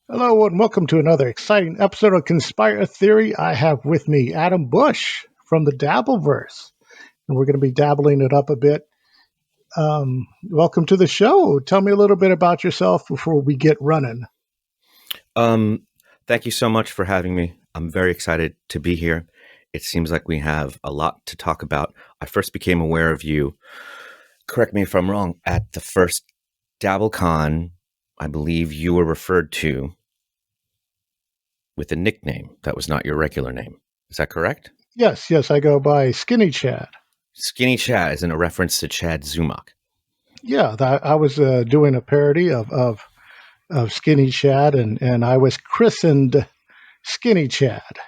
Hello and welcome to another exciting episode of Conspire Theory. I have with me Adam Busch from the Dabbleverse, and we're going to be dabbling it up a bit. Welcome to the show. Tell me a little bit about yourself before we get running. Um, Thank you so much for having me. I'm very excited to be here. It seems like we have a lot to talk about. I first became aware of you, correct me if I'm wrong, at the first DabbleCon. I believe you were referred to with a nickname that was not your regular name. Is that correct? Yes, I go by Skinny Chad. Skinny Chad is in a reference to Chad Zumach. Yeah, I was doing a parody of Skinny Chad, and I was christened Skinny Chad.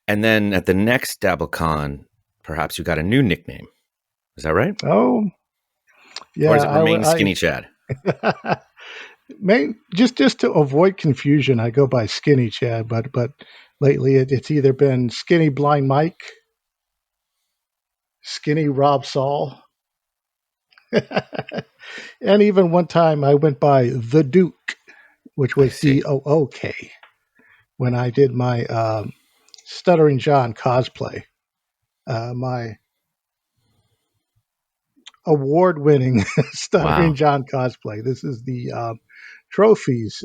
And then at the next DabbleCon, perhaps you got a new nickname. Is that right? Oh, yeah. Or does it remain Skinny Chad? Just to avoid confusion, I go by Skinny Chad, but lately it's either been Skinny Blind Mike, Skinny Rob Saul, and even one time I went by the Duke, which was Dook, when I did my Stuttering John cosplay, my award-winning Stuttering John cosplay. This is the trophies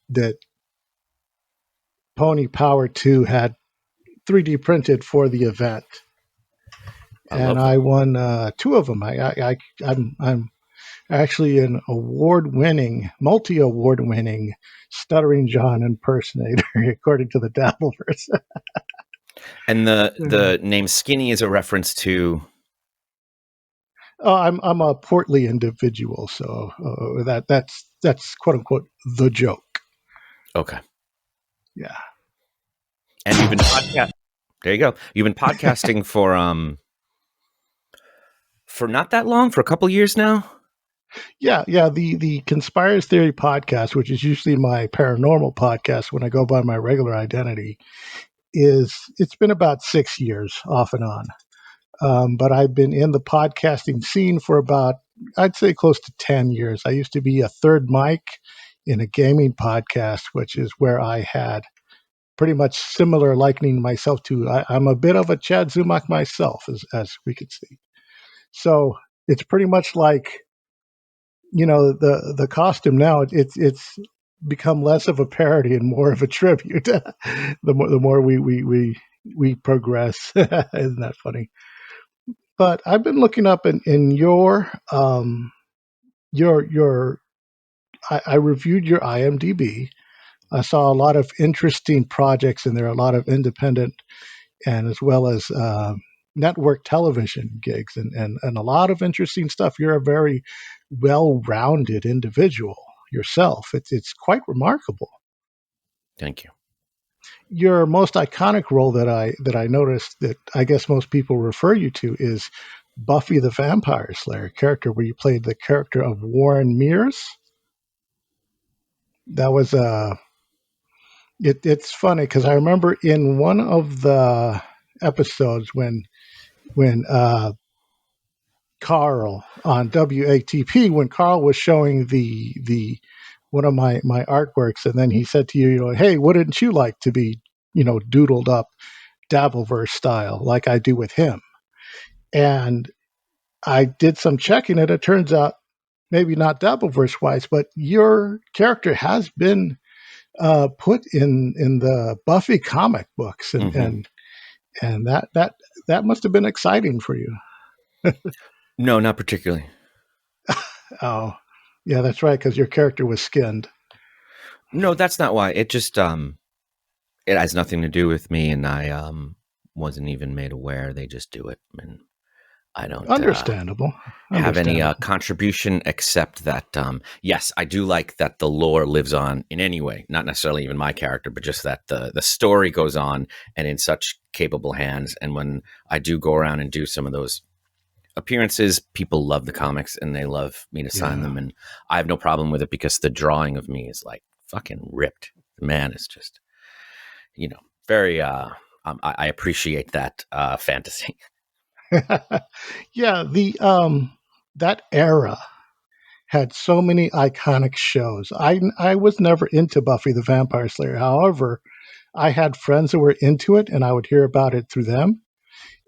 that Pony Power 2 had 3D printed for the event, and I won two of them. I'm actually an multi-award-winning Stuttering John impersonator, according to the Dabbleverse. And the name Skinny is a reference to. Oh, I'm a portly individual, so that's quote unquote the joke. Okay. Yeah. And you've been there you go. You've been podcasting for not that long, for a couple years now. Yeah. The Conspire Theory podcast, which is usually my paranormal podcast when I go by my regular identity, it's been about 6 years off and on. But I've been in the podcasting scene for about, I'd say, close to 10 years. I used to be a third mic in a gaming podcast, which is where I had pretty much similar likening myself to. I'm a bit of a Chad Zumach myself, as we could see. So it's pretty much like, the costume now. It's become less of a parody and more of a tribute. the more we progress, isn't that funny? But I've been looking up in your I reviewed your IMDb. I saw a lot of interesting projects in there, a lot of independent and as well as network television gigs and a lot of interesting stuff. You're a very well-rounded individual yourself. It's quite remarkable. Thank you. Your most iconic role that I noticed that I guess most people refer you to is Buffy the Vampire Slayer character, where you played the character of Warren Mears. That was it's funny because I remember in one of the episodes when Carl on WATP, when Carl was showing the one of my artworks, and then he said to you, hey, wouldn't you like to be, doodled up Dabbleverse style like I do with him? And I did some checking, and it turns out maybe not Dabbleverse wise, but your character has been put in the Buffy comic books, and that must have been exciting for you. No, not particularly. Oh, yeah, that's right, because your character was skinned. No, that's not why. It just it has nothing to do with me, and I wasn't even made aware. They just do it, and I don't Understandable. Have any contribution except that yes, I do like that the lore lives on in any way, not necessarily even my character, but just that the story goes on and in such capable hands. And when I do go around and do some of those appearances, people love the comics and they love me to sign them, and I have no problem with it because the drawing of me is like fucking ripped. The man is just, very I appreciate that fantasy. Yeah, the that era had so many iconic shows. I was never into Buffy the Vampire Slayer. However, I had friends that were into it, and I would hear about it through them.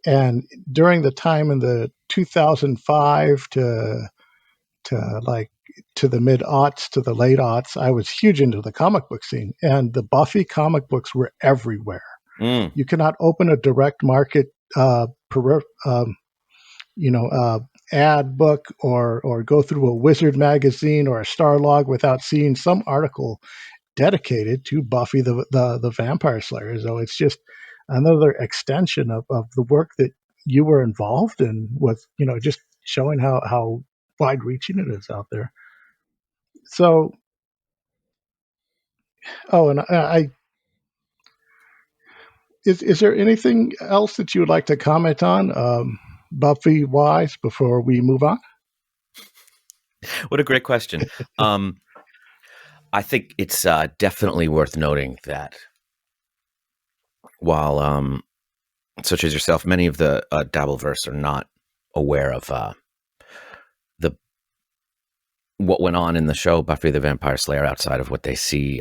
And during the time in the 2005 to like to the mid aughts to the late aughts, I was huge into the comic book scene, and the Buffy comic books were everywhere. Mm. You cannot open a direct market you know, ad book or go through a Wizard magazine or a Starlog without seeing some article dedicated to Buffy the Vampire Slayer. So it's just another extension of the work that you were involved in, with, just showing how wide reaching it is out there. So, oh, and is there anything else that you would like to comment on, Buffy wise, before we move on? What a great question. I think it's definitely worth noting that while such as yourself, many of the Dabbleverse are not aware of the what went on in the show Buffy the Vampire Slayer outside of what they see,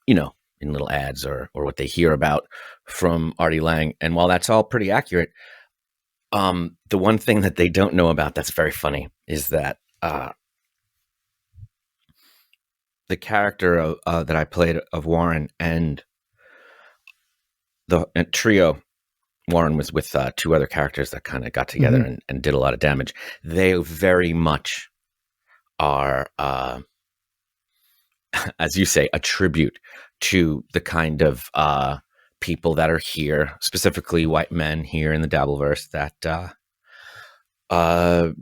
in little ads or what they hear about from Artie Lang. And while that's all pretty accurate, the one thing that they don't know about that's very funny is that the character that I played of Warren and the trio. Warren was with two other characters that kind of got together and did a lot of damage. They very much are, as you say, a tribute to the kind of people that are here, specifically white men here in the Dabbleverse that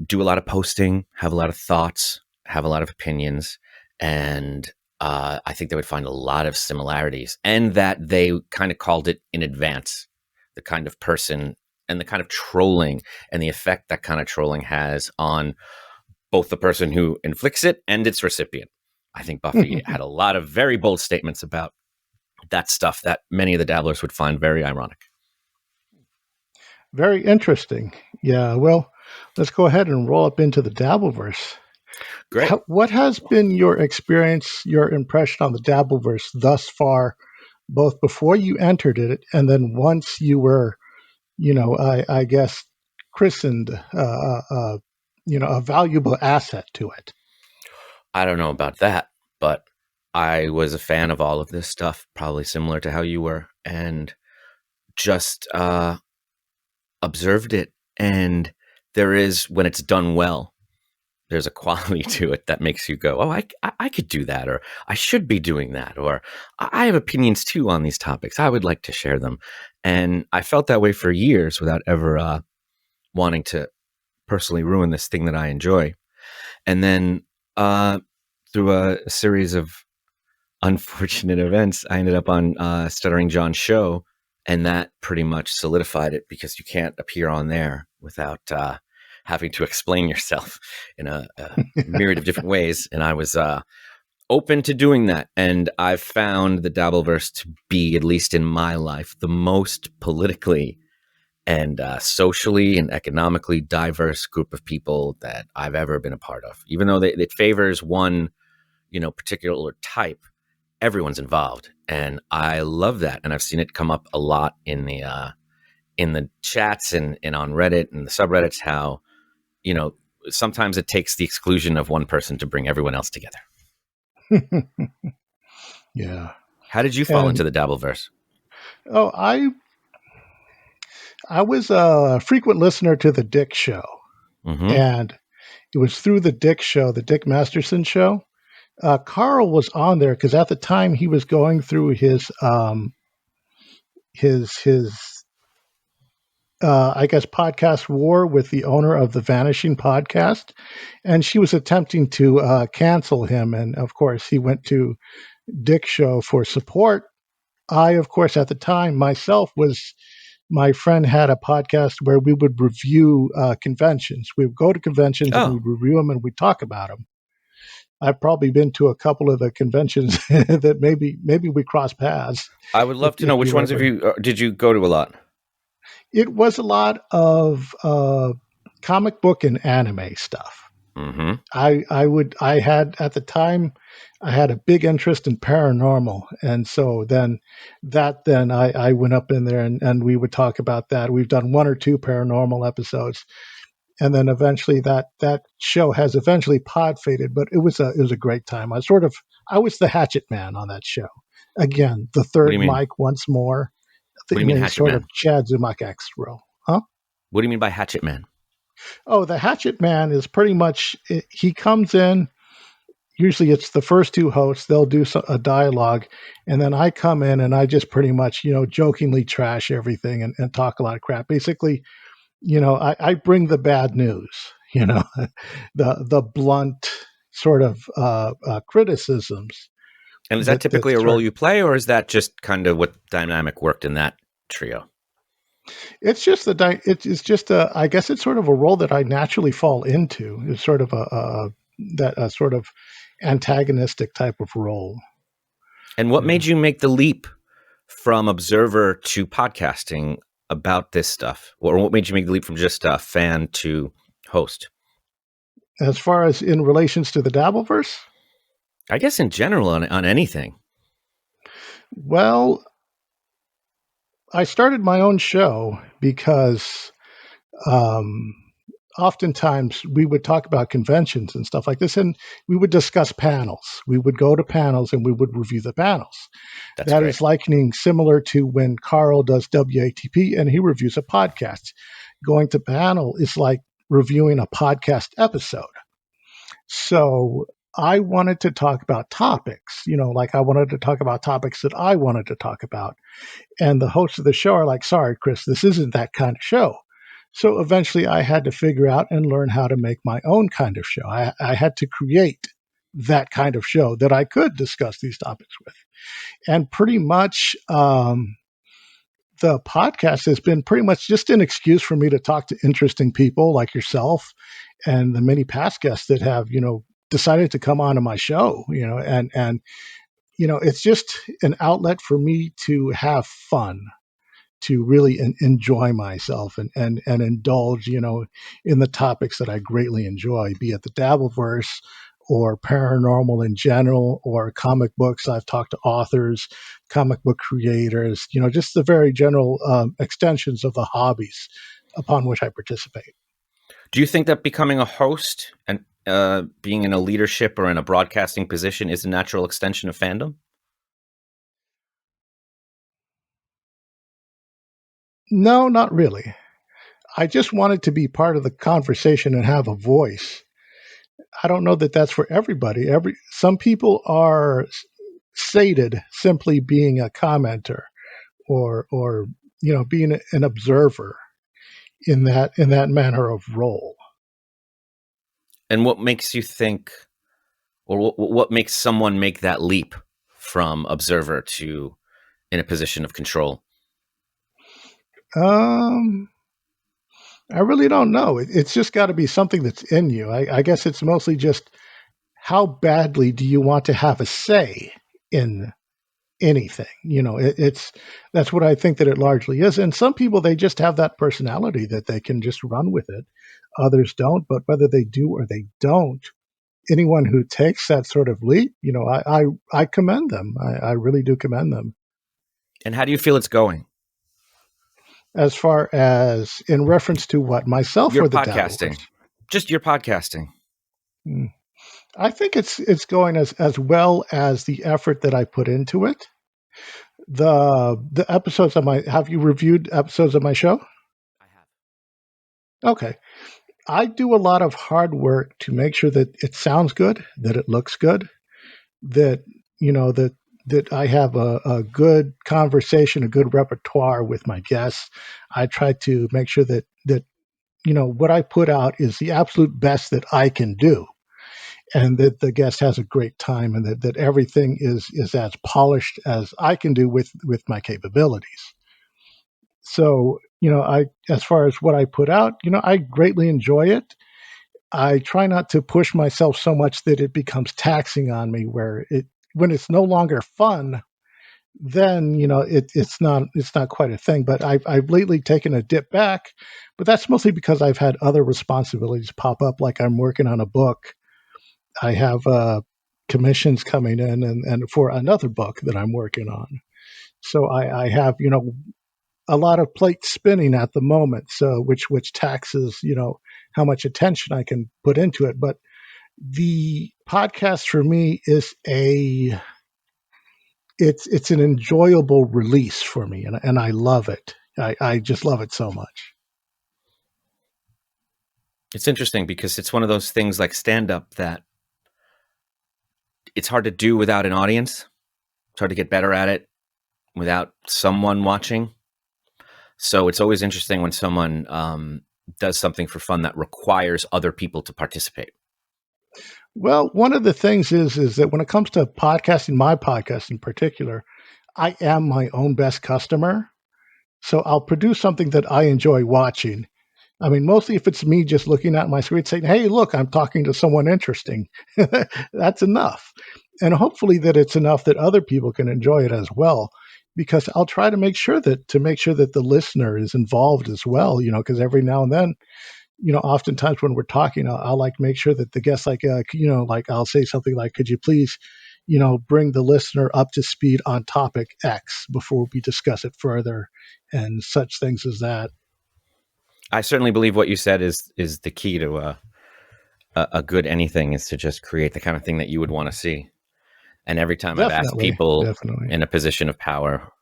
do a lot of posting, have a lot of thoughts, have a lot of opinions, and I think they would find a lot of similarities, and that they kind of called it in advance, the kind of person and the kind of trolling and the effect that kind of trolling has on both the person who inflicts it and its recipient. I think Buffy had a lot of very bold statements about that stuff that many of the dabblers would find very ironic. Very interesting. Yeah, well, let's go ahead and roll up into the Dabbleverse. Great. What has been your experience, your impression on the Dabbleverse thus far, both before you entered it and then once you were, I guess, christened, a valuable asset to it? I don't know about that, but I was a fan of all of this stuff, probably similar to how you were, and just observed it. And there is, when it's done well, there's a quality to it that makes you go, oh, I could do that, or I should be doing that, or I have opinions too on these topics. I would like to share them. And I felt that way for years without ever wanting to personally ruin this thing that I enjoy. And then through a series of unfortunate events, I ended up on Stuttering John's show, and that pretty much solidified it, because you can't appear on there without having to explain yourself in a myriad of different ways. And I was open to doing that. And I've found the Dabbleverse to be, at least in my life, the most politically and socially and economically diverse group of people that I've ever been a part of. Even though it favors one, particular type, everyone's involved. And I love that. And I've seen it come up a lot in the chats and on Reddit and the subreddits, how, sometimes it takes the exclusion of one person to bring everyone else together. Yeah. How did you fall into the Dabbleverse? Oh, I was a frequent listener to the Dick Show, and it was through the Dick Show, the Dick Masterson Show. Carl was on there because at the time he was going through his I guess, podcast war with the owner of the Vanishing Podcast, and she was attempting to cancel him. And of course, he went to Dick Show for support. I, of course, at the time myself my friend had a podcast where we would review conventions. We would go to conventions and we'd review them and we'd talk about them. I've probably been to a couple of the conventions that maybe we cross paths. I would love to know which ones did you go to a lot? It was a lot of comic book and anime stuff. I had at the time, I had a big interest in paranormal, and so then I went up in there and we would talk about that. We've done one or two paranormal episodes, and then eventually that show has eventually pod faded, but it was a great time. I was the hatchet man on that show. Again, the What do third you mean? mic once more What do you in mean, a Hatchet sort Man? of Chad Zumock-esque role. Huh? What do you mean by Hatchet Man? Oh, the hatchet man is pretty much he comes in. Usually, it's the first two hosts. They'll do a dialogue, and then I come in and I just pretty much jokingly trash everything and talk a lot of crap. Basically, I bring the bad news. The blunt sort of criticisms And is that that typically a role start. you play, or is that just kind of what dynamic worked in that trio? It's just it's just I guess it's sort of a role that I naturally fall into. It's sort of a sort of antagonistic type of role. And what Yeah. made you make the leap from observer to podcasting about this stuff? Or what made you make the leap from just a fan to host? As far as in relations to the Dabbleverse, I guess in general on anything. well, I started my own show because um, oftentimes we would talk about conventions and stuff like this, and we would discuss panels. We would go to panels and we would review the panels. That's That great. is likening similar to when Carl does WATP and he reviews a podcast. Going to panel is like reviewing a podcast episode. So I wanted to talk about topics, like I wanted to talk about topics that I wanted to talk about. And the hosts of the show are like, sorry, Chris, this isn't that kind of show. So eventually I had to figure out and learn how to make my own kind of show. I had to create that kind of show that I could discuss these topics with. And pretty much the podcast has been pretty much just an excuse for me to talk to interesting people like yourself and the many past guests that have, decided to come onto my show, and it's just an outlet for me to have fun, to really enjoy myself and indulge, in the topics that I greatly enjoy, be it the Dabbleverse or paranormal in general or comic books. I've talked to authors, comic book creators, just the very general extensions of the hobbies upon which I participate. Do you think that becoming a host and being in a leadership or in a broadcasting position is a natural extension of fandom? No, not really. I just wanted to be part of the conversation and have a voice. I don't know that that's for everybody. Some people are sated simply being a commenter or being an observer in that manner of role. And what makes you think, or what makes someone make that leap from observer to in a position of control? Um, I really don't know. It's just got to be something that's in you. I guess it's mostly just how badly do you want to have a say in anything. It's that's what I think that it largely is. And some people, they just have that personality that they can just run with it. Others don't, but whether they do or they don't, anyone who takes that sort of leap, I commend them. I really do commend them. And how do you feel it's going? As far as in reference to what, myself Your or the Dabbleverse? podcasting, just your podcasting. Hmm. I think it's going as well as the effort that I put into it. The episodes of my have you reviewed episodes of my show? I have. Okay. I do a lot of hard work to make sure that it sounds good, that it looks good, that that I have a good conversation, a good repertoire with my guests. I try to make sure that what I put out is the absolute best that I can do, and that the guest has a great time, and that everything is as polished as I can do with my capabilities. So I as far as what I put out, I greatly enjoy it. I try not to push myself so much that it becomes taxing on me where it when it's no longer fun, then it's not quite a thing. But I've lately taken a dip back, but that's mostly because I've had other responsibilities pop up, like I'm working on a book I have commissions coming in, and for another book that I'm working on. So I have, a lot of plates spinning at the moment. So which taxes, how much attention I can put into it. But the podcast for me is it's an enjoyable release for me, and I love it. I just love it so much. It's interesting because it's one of those things like stand up that it's hard to do without an audience. It's hard to get better at it without someone watching. So it's always interesting when someone does something for fun that requires other people to participate. Well, one of the things is that when it comes to podcasting, my podcast in particular, I am my own best customer. So I'll produce something that I enjoy watching. I mean, mostly if it's me just looking at my screen saying, "Hey, look, I'm talking to someone interesting." That's enough. And hopefully that it's enough that other people can enjoy it as well, because I'll try to make sure that the listener is involved as well, because every now and then, oftentimes when we're talking, I'll like make sure that the guest, like, like I'll say something like, "Could you please, bring the listener up to speed on topic X before we discuss it further," and such things as that. I certainly believe what you said is the key to a good anything, is to just create the kind of thing that you would want to see. And every time I've asked Definitely, people definitely. in a position of power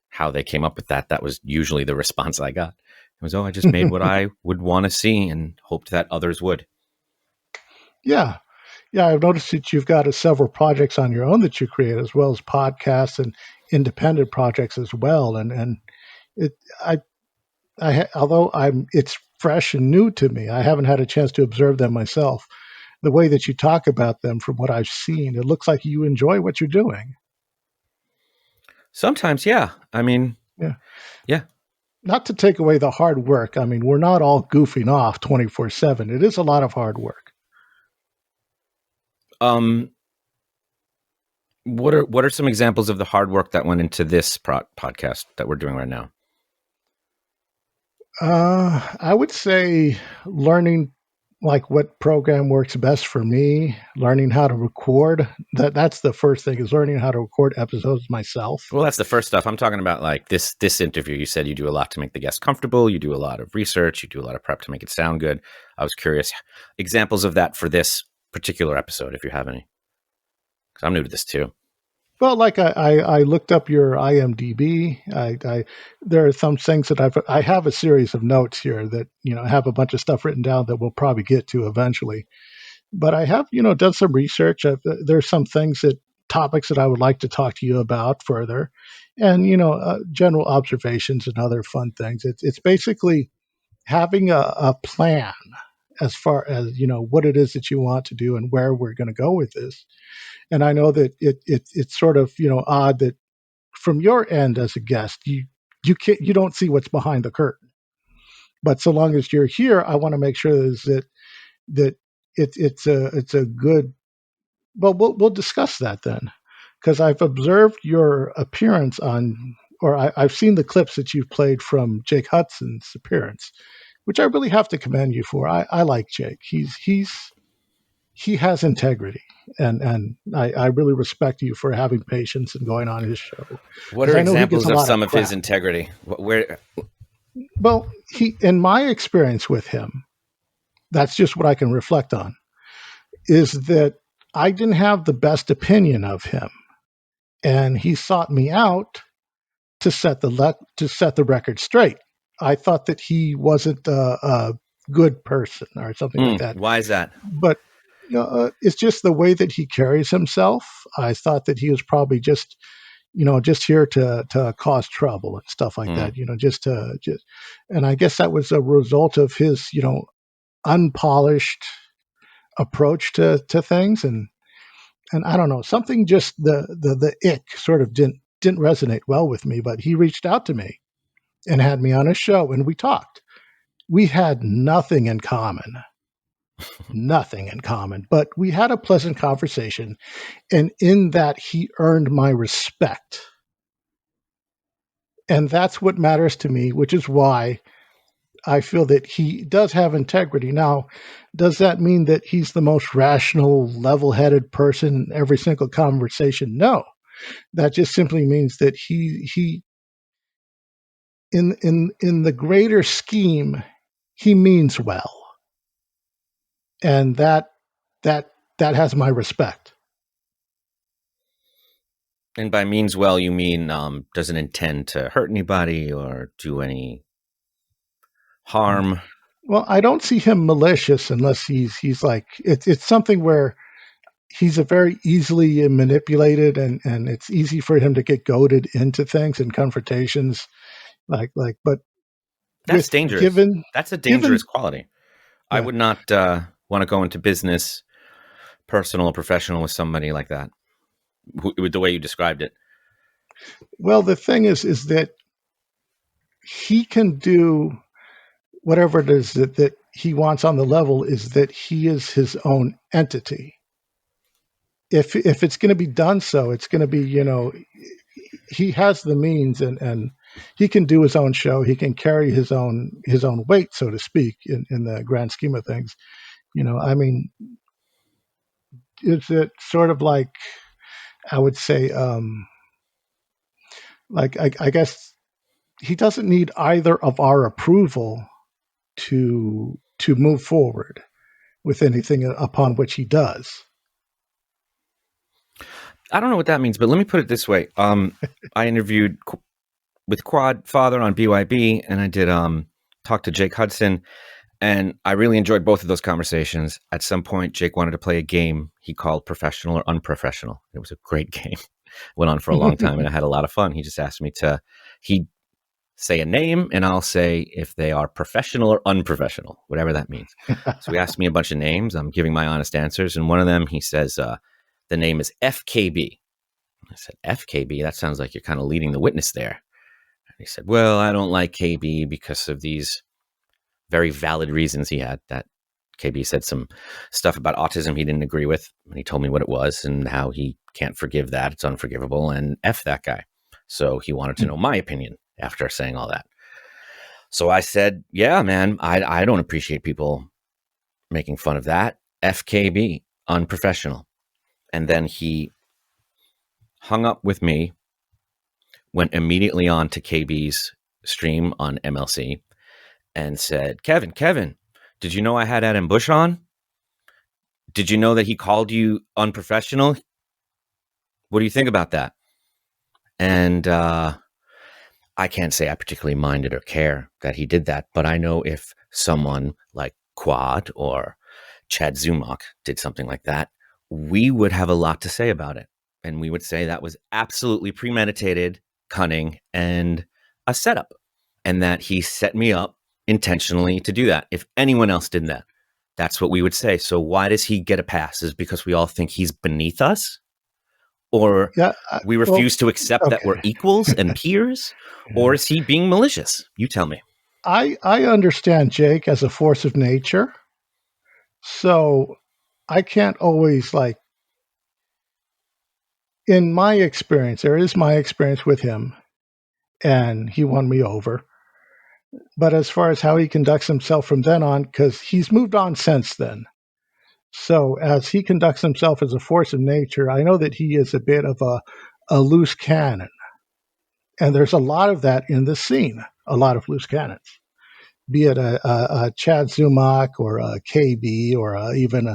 how they came up with that, that was usually the response I got. It was, "Oh, I just made what I would want to see and hoped that others would." Yeah. Yeah, I've noticed that you've got several projects on your own that you create, as well as podcasts and independent projects as well. And it, although it's fresh and new to me, I haven't had a chance to observe them myself. The way that you talk about them, from what I've seen, it looks like you enjoy what you're doing. Sometimes, yeah. I mean, Yeah. yeah. Not to take away the hard work. I mean, we're not all goofing off 24/7. It is a lot of hard work. Um, what are some examples of the hard work that went into this podcast that we're doing right now? I would say learning like what program works best for me, learning how to record. That's the first thing, is learning how to record episodes myself. Well, that's the first stuff. I'm talking about like this interview. You said you do a lot to make the guest comfortable. You do a lot of research. You do a lot of prep to make it sound good. I was curious examples of that for this particular episode, if you have any, because I'm new to this too. Well, like I looked up your IMDb. There are some things that I have a series of notes here that, I have a bunch of stuff written down that we'll probably get to eventually. But I have, done some research. There's some topics that I would like to talk to you about further, and general observations and other fun things. It's basically having a plan as far as what it is that you want to do and where we're going to go with this. And I know that it's sort of odd that from your end as a guest, you don't see what's behind the curtain. But so long as you're here, I want to make sure that it's a good. Well, we'll discuss that then, because I've observed your appearance I've seen the clips that you've played from Jake Hudson's appearance, which I really have to commend you for. I like Jake. He has integrity, and I really respect you for having patience and going on his show. What Because are I know he gets examples a of lot of some of his crap. integrity? Where? Well, in my experience with him, that's just what I can reflect on, is that I didn't have the best opinion of him, and he sought me out to to set the record straight. I thought that he wasn't a good person or something like that, Why is that? but it's just the way that he carries himself. I thought that he was probably just here to cause trouble and stuff like that. And I guess that was a result of his unpolished approach to things, and I don't know, something, just the ick sort of didn't resonate well with me. But he reached out to me and had me on his show, and we talked. We had nothing in common, nothing in common, but we had a pleasant conversation, and in that he earned my respect. And that's what matters to me, which is why I feel that he does have integrity. Now, does that mean that he's the most rational, level-headed person in every single conversation? No. That just simply means that he in the greater scheme, he means well, and that that has my respect. And by means well, you mean doesn't intend to hurt anybody or do any harm. Well, I don't see him malicious unless he's like it's something where he's a very easily manipulated, and it's easy for him to get goaded into things and confrontations but That's with dangerous. given That's a dangerous given quality. I yeah. would not want to go into business, personal or professional, with somebody like that, with the way you described it. Well, the thing is that he can do whatever it is that he wants on the level, is that he is his own entity. If it's going to be done, so it's going to be, he has the means, and he can do his own show. He can carry his own weight, so to speak, in the grand scheme of things. I mean, is it sort of like, I would say, like I guess he doesn't need either of our approval to move forward with anything upon which he does. I don't know what that means, but let me put it this way. I interviewed with Quad Father on BYB, and I did talk to Jake Hudson, and I really enjoyed both of those conversations. At some point, Jake wanted to play a game he called Professional or Unprofessional. It was a great game. Went on for a long time, and I had a lot of fun. He just asked me he'd say a name, and I'll say if they are professional or unprofessional, whatever that means. So he asked me a bunch of names. I'm giving my honest answers, and one of them, he says, the name is FKB. I said, FKB? That sounds like you're kind of leading the witness there. And he said, well, I don't like KB because of these very valid reasons he had. That KB said some stuff about autism he didn't agree with, and he told me what it was and how he can't forgive that. It's unforgivable, and F that guy. So he wanted to know my opinion after saying all that. So I said, yeah, man, I don't appreciate people making fun of that. FKB, unprofessional. And then he hung up with me, went immediately on to KB's stream on MLC, and said, Kevin, did you know I had Adam Busch on? Did you know that he called you unprofessional? What do you think about that? And I can't say I particularly minded or care that he did that, but I know if someone like Quad or Chad Zumach did something like that, we would have a lot to say about it. And we would say that was absolutely premeditated, cunning, and a setup. And that he set me up intentionally to do that. If anyone else did that, that's what we would say. So why does he get a pass? Is because we all think he's beneath us? Or we refuse to accept that we're equals and peers? Or is he being malicious? You tell me. I understand Jake as a force of nature, so I can't always, like, in my experience, there is my experience with him, and he won me over. But as far as how he conducts himself from then on, because he's moved on since then. So as he conducts himself as a force of nature, I know that he is a bit of a loose cannon. And there's a lot of that in the scene, a lot of loose cannons, be it a Chad Zumach or a KB or even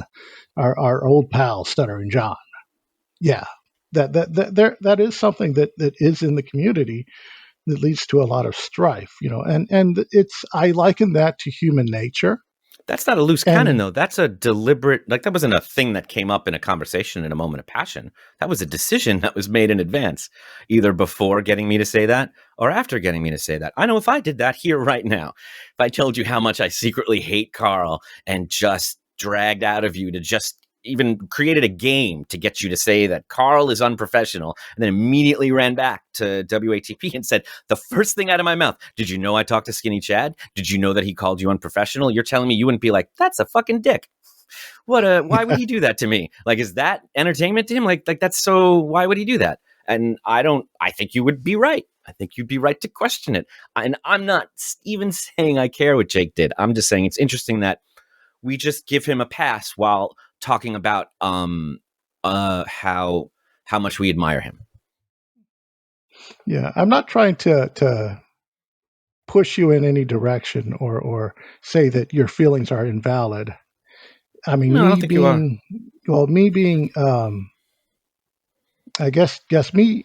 our old pal Stuttering John. Yeah, that is something that is in the community that leads to a lot of strife, and it's, I liken that to human nature. That's not a loose cannon, And though. That's a deliberate, like, that wasn't a thing that came up in a conversation in a moment of passion. That was a decision that was made in advance, either before getting me to say that or after getting me to say that. I know if I did that here right now, if I told you how much I secretly hate Carl and just dragged out of you to just even created a game to get you to say that Carl is unprofessional, and then immediately ran back to WATP and said, the first thing out of my mouth, did you know I talked to Skinny Chad? Did you know that he called you unprofessional? You're telling me you wouldn't be like, that's a fucking dick. Why would he do that to me? Like, is that entertainment to him? Like that's so, why would he do that? And I think you would be right. I think you'd be right to question it. And I'm not even saying I care what Jake did. I'm just saying it's interesting that we just give him a pass while talking about how much we admire him. Yeah, I'm not trying to push you in any direction or say that your feelings are invalid. I mean, No, I don't think you are. me being, I guess me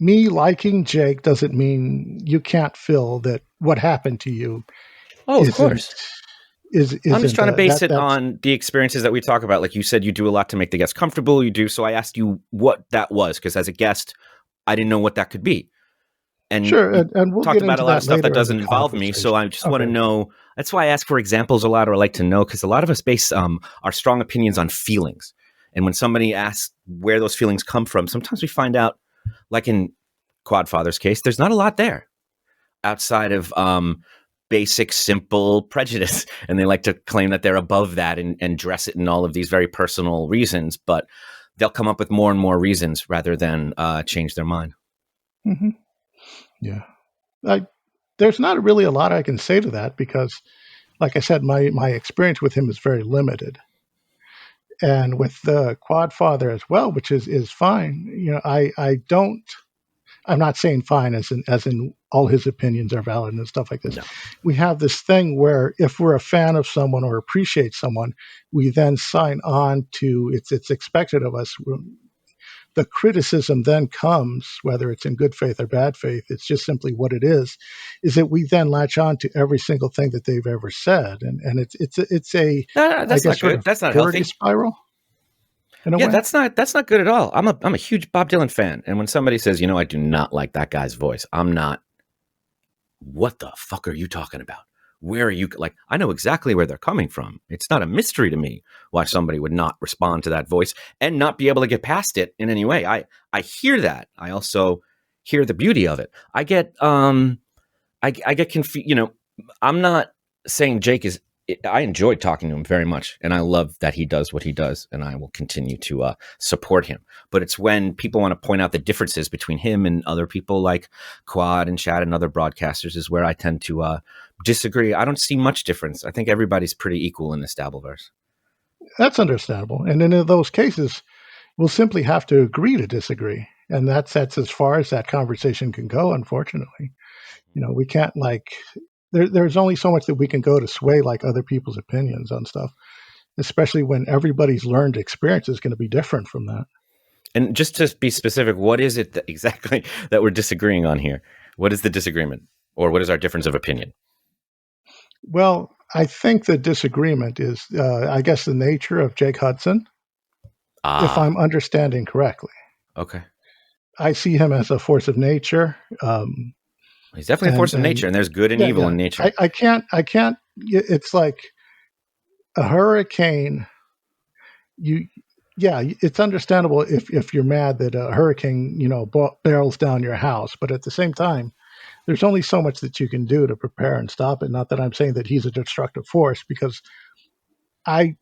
liking Jake doesn't mean you can't feel that what happened to you Oh, of isn't course. I'm just isn't trying to base it that's on the experiences that we talk about. Like you said, you do a lot to make the guests comfortable. You do. So I asked you what that was because as a guest, I didn't know what that could be. And sure, you and we'll talked get about a into lot of that stuff that later in the doesn't involve me. So conversation. I just want to Okay. know. That's why I ask for examples a lot, or I like to know, because a lot of us base our strong opinions on feelings. And when somebody asks where those feelings come from, sometimes we find out, like in Quadfather's case, there's not a lot there outside of basic, simple prejudice. And they like to claim that they're above that and dress it in all of these very personal reasons. But they'll come up with more and more reasons rather than change their mind. Hmm. Yeah. There's not really a lot I can say to that because, like I said, my experience with him is very limited, and with the Quad Father as well, which is fine. You know, I don't. I'm not saying fine as in all his opinions are valid and stuff like this. No. We have this thing where if we're a fan of someone or appreciate someone, we then sign on to it's expected of us. The criticism then comes, whether it's in good faith or bad faith, it's just simply what it is that we then latch on to every single thing that they've ever said. And it's a, I That's guess, not sort good. of That's not purity healthy. spiral in a Yeah, way. that's not good at all. I'm a huge Bob Dylan fan, and when somebody says, I do not like that guy's voice, I'm not. What the fuck are you talking about? Where are you? Like, I know exactly where they're coming from. It's not a mystery to me why somebody would not respond to that voice and not be able to get past it in any way. I hear that. I also hear the beauty of it. I get confused. I'm not saying Jake is. I enjoyed talking to him very much, and I love that he does what he does, and I will continue to support him. But it's when people want to point out the differences between him and other people like Quad and Chad and other broadcasters is where I tend to disagree. I don't see much difference. I think everybody's pretty equal in this Dabbleverse. That's understandable. And in those cases, we'll simply have to agree to disagree. And that's as far as that conversation can go, unfortunately. We can't there's only so much that we can go to sway like other people's opinions on stuff, especially when everybody's learned experience is going to be different from that. And just to be specific, what is it exactly that we're disagreeing on here? What is the disagreement, or what is our difference of opinion? Well, I think the disagreement is, I guess, the nature of Jake Hudson, if Ah, I'm understanding correctly. okay. I see him as a force of nature, He's definitely a and force of nature, and there's good and yeah, evil yeah. in nature. I can't. It's like a hurricane. You, yeah, it's understandable if you're mad that a hurricane, barrels down your house, but at the same time, there's only so much that you can do to prepare and stop it. Not that I'm saying that he's a destructive force, because I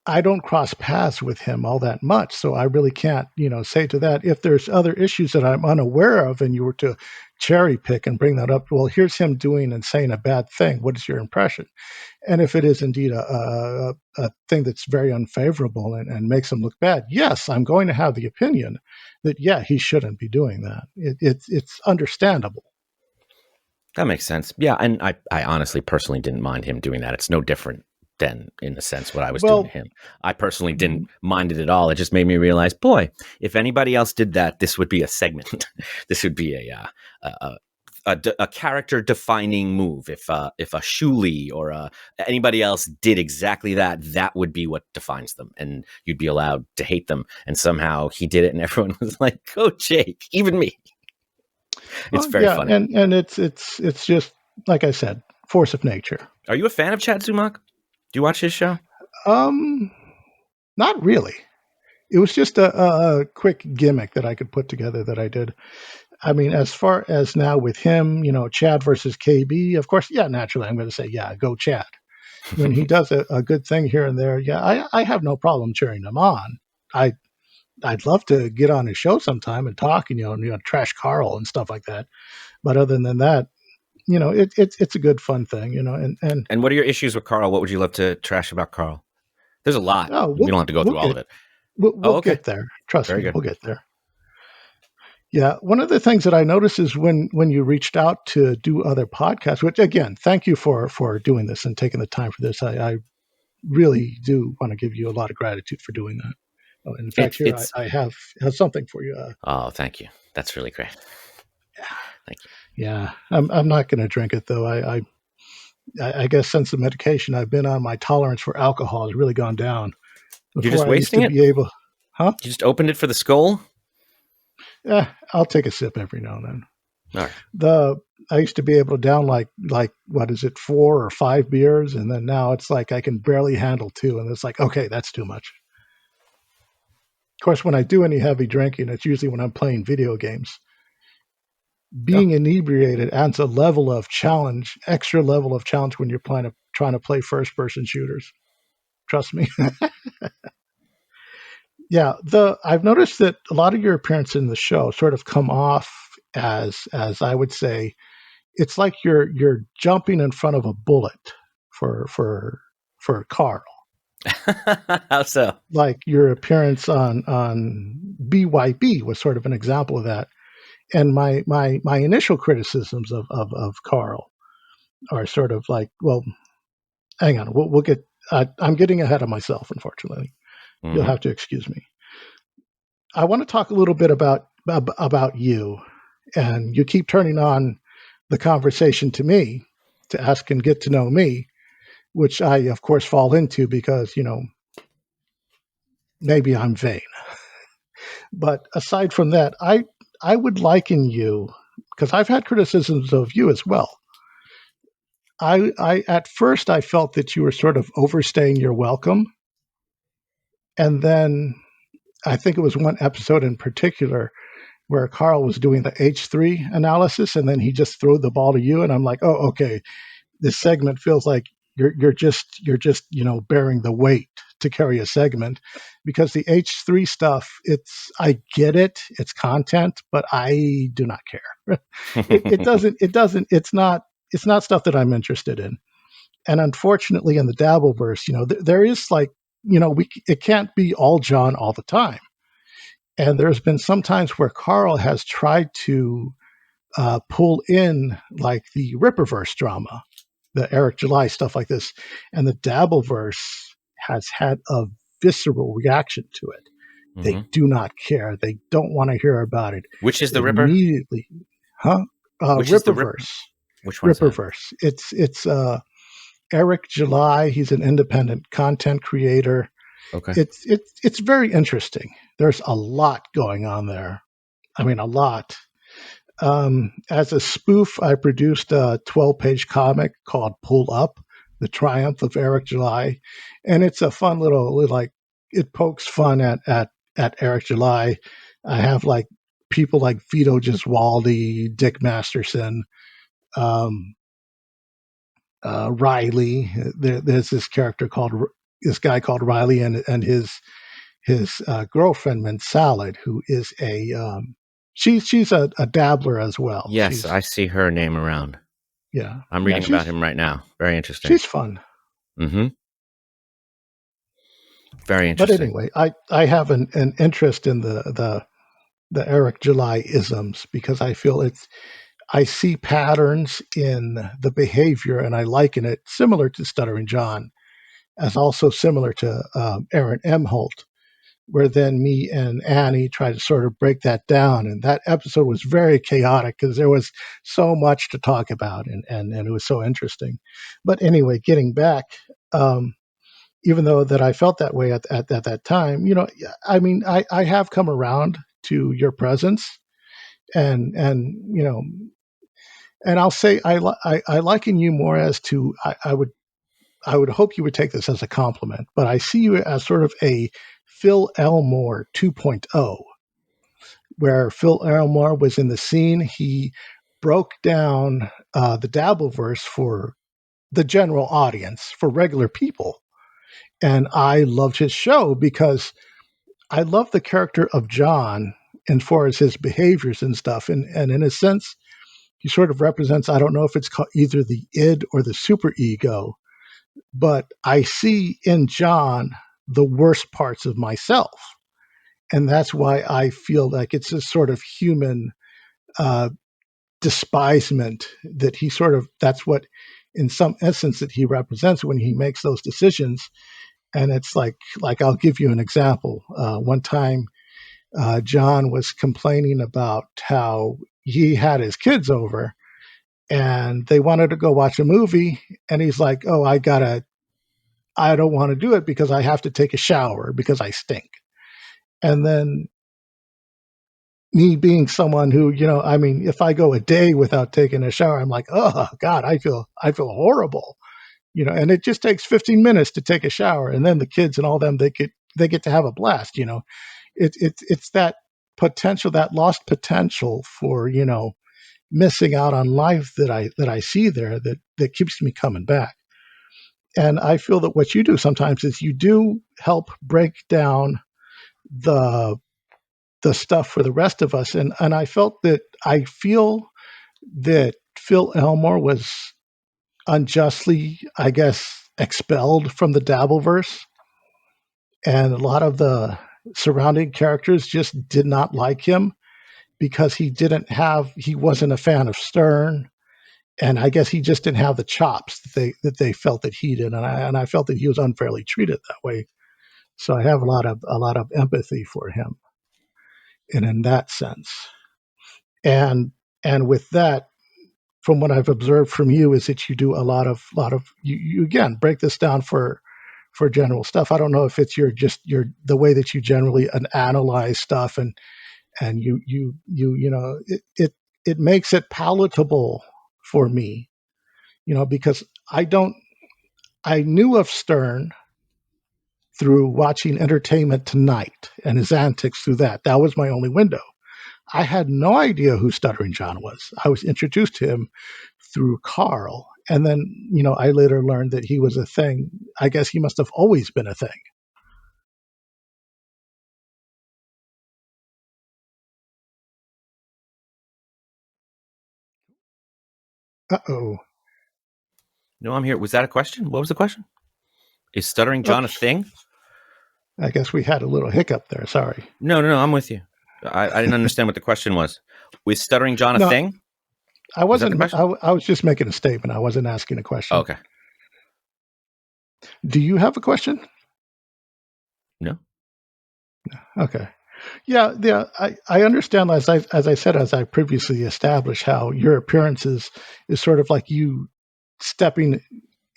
I don't cross paths with him all that much, so I really can't, say to that. If there's other issues that I'm unaware of, and you were to cherry pick and bring that up, well, here's him doing and saying a bad thing. What is your impression? And if it is indeed a thing that's very unfavorable and makes him look bad, yes, I'm going to have the opinion that he shouldn't be doing that. It's understandable. That makes sense. Yeah, and I honestly personally didn't mind him doing that. It's no different than in the sense what I was doing to Well, him. I personally didn't mind it at all. It just made me realize, boy, if anybody else did that, this would be a segment. This would be a character defining move. If a Shuli or anybody else did exactly that, that would be what defines them, and you'd be allowed to hate them. And somehow he did it, and everyone was like, "Go, Jake!" Even me. It's well, very yeah, funny. and it's just like I said, force of nature. Are you a fan of Chad Zumock? Do you watch his show? Um, Not really. It was just a quick gimmick that I could put together that I did. I mean, as far as now with him, Chad versus KB, of course, yeah, naturally, I'm going to say, yeah, go Chad. When he does a good thing here and there, yeah, I have no problem cheering him on. I I'd love to get on his show sometime and talk, and trash Carl and stuff like that. But other than that, it's a good fun thing, and And what are your issues with Carl? What would you love to trash about Carl? There's a lot. oh, We don't have to go we'll through all get of it. we'll Oh, okay. get there. Trust Very me, good. we'll get there. Yeah, one of the things that I noticed is when you reached out to do other podcasts, which again, thank you for doing this and taking the time for this. I really do want to give you a lot of gratitude for doing that. Oh, in fact, here It's I have something for you. oh, thank you. That's really great. Thank you. Yeah, I'm not going to drink it though. I guess since the medication I've been on, my tolerance for alcohol has really gone down. You're Before just I used to wasting it? be able, huh? You just opened it for the skull? Yeah, I'll take a sip every now and then. All right. I used to be able to down like what is it, 4 or 5 beers, and then now it's like I can barely handle two, and it's like, okay, that's too much. Of course, when I do any heavy drinking, it's usually when I'm playing video games. Being Oh. inebriated adds a level of challenge, extra level of challenge when you're trying to play first person shooters. Trust me. Yeah, I've noticed that a lot of your appearances in the show sort of come off as I would say, it's like you're jumping in front of a bullet for Carl. How so? Like your appearance on BYB was sort of an example of that. And my initial criticisms of Carl are sort of like, well, hang on, we'll get. I'm getting ahead of myself, unfortunately. You'll Mm-hmm. have to excuse me. I want to talk a little bit about you, and you keep turning on the conversation to me to ask and get to know me, which I of course fall into because maybe I'm vain. But aside from that, I would liken you, because I've had criticisms of you as well. I at first I felt that you were sort of overstaying your welcome, and then I think it was one episode in particular where Carl was doing the H3 analysis, and then he just threw the ball to you, and I'm like, oh, okay, this segment feels like you're just bearing the weight to carry a segment, because the H3 stuff, I get it, it's content, but I do not care. It's not stuff that I'm interested in. And unfortunately, in the Dabbleverse, there is like, it can't be all John all the time. And there's been some times where Carl has tried to pull in like the Ripperverse drama, the Eric July stuff like this, and the Dabbleverse has had a visceral reaction to it. They Mm-hmm. do not care. They don't want to hear about it. Which is the Ripper? Immediately, huh? Which is the Ripper? Ripperverse. Which one is that? Ripperverse. It's Eric July. He's an independent content creator. Okay. It's very interesting. There's a lot going on there. I mean, a lot. As a spoof, I produced a 12-page comic called Pull Up, The Triumph of Eric July. And it's a fun little, like, it pokes fun at Eric July. I have like people like Vito Giswaldi, Dick Masterson, Riley. There's this guy called Riley, and his girlfriend Mint Salad, who is she's a dabbler as well. Yes, I see her name around. Yeah, I'm reading about him right now. Very interesting. She's fun. Mm-hmm. Very interesting. But anyway, I have an interest in the Eric July isms, because I feel I see patterns in the behavior, and I liken it similar to Stuttering John, as also similar to Aaron M. Holt, where then me and Annie tried to sort of break that down. And that episode was very chaotic because there was so much to talk about, and it was so interesting. But anyway, getting back, even though that I felt that way at that time, I mean, I have come around to your presence, and and I'll say I liken you more as to, I would hope you would take this as a compliment, but I see you as sort of a Phil Elmore 2.0, where Phil Elmore was in the scene. He broke down the Dabbleverse for the general audience, for regular people. And I loved his show because I love the character of John and far as his behaviors and stuff. And in a sense, he sort of represents, I don't know if it's called either the id or the super ego, but I see in John the worst parts of myself. And that's why I feel like it's a sort of human uh, despisement that he sort of, that's what, in some essence, that he represents when he makes those decisions. And it's like I'll give you an example. One time, John was complaining about how he had his kids over and they wanted to go watch a movie. And he's like, oh, I don't want to do it because I have to take a shower because I stink. And then me being someone who, I mean, if I go a day without taking a shower, I'm like, oh God, I feel horrible, and it just takes 15 minutes to take a shower. And then the kids and all them, they get to have a blast. It's that potential, that lost potential for, missing out on life that I see there that keeps me coming back. And I feel that what you do sometimes is you do help break down the stuff for the rest of us. And I feel that Phil Elmore was unjustly, I guess, expelled from the Dabbleverse. And a lot of the surrounding characters just did not like him because he wasn't a fan of Stern. And I guess he just didn't have the chops that they felt that he did. And I felt that he was unfairly treated that way. So I have a lot of empathy for him. And in that sense. And with that, from what I've observed from you, is that you do a lot of you again break this down for general stuff. I don't know if it's your the way that you generally analyze stuff, and it makes it palatable for me, because I knew of Stern through watching Entertainment Tonight and his antics through that. That was my only window. I had no idea who Stuttering John was. I was introduced to him through Carl. And then, I later learned that he was a thing. I guess he must have always been a thing. Uh-oh. No, I'm here. Was that a question? What was the question? Is Stuttering John a Oops. thing? I guess we had a little hiccup there. Sorry. No, I'm with you. I didn't understand what the question was. Was Stuttering John a No, thing? I Was that the wasn't. question? I was just making a statement. I wasn't asking a question. Oh, okay. Do you have a question? No. Okay. Yeah. I understand. As I said, as I previously established, how your appearance is sort of like you stepping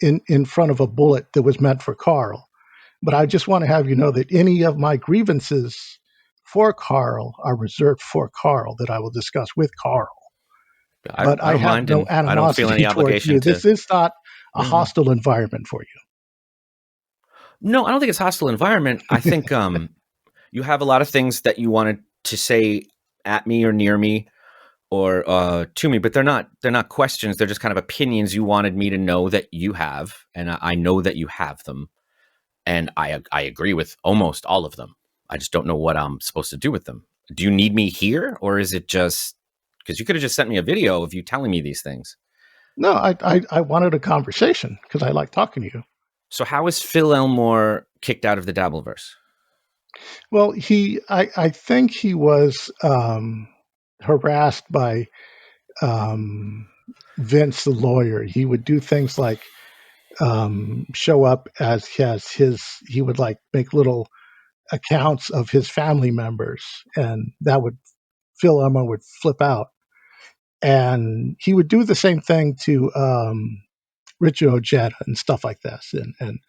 in front of a bullet that was meant for Carl. But I just want to have you know that any of my grievances for Carl are reserved for Carl, that I will discuss with Carl. I But I don't have mind, no and I don't feel any animosity towards obligation you. to. This is not a No. hostile environment for No, I don't think it's hostile environment. I think you have a lot of things that you wanted to say at me or near me or to me, but they're not questions. They're just kind of opinions you wanted me to know that you have, and I know that you have them, and I agree with almost all of them. I just don't know what I'm supposed to do with them. Do you need me here, or is it just because you could have just sent me a video of you telling me these things? you. No, I wanted a conversation because I like talking to you. So how is Phil Elmore kicked out of the Dabbleverse? Well, I think he was harassed by um, Vince, the lawyer. He would do things like show up as he would like make little accounts of his family members, and that would Phil Elmore would flip out. And he would do the same thing to Richard Ojeda and stuff like this. And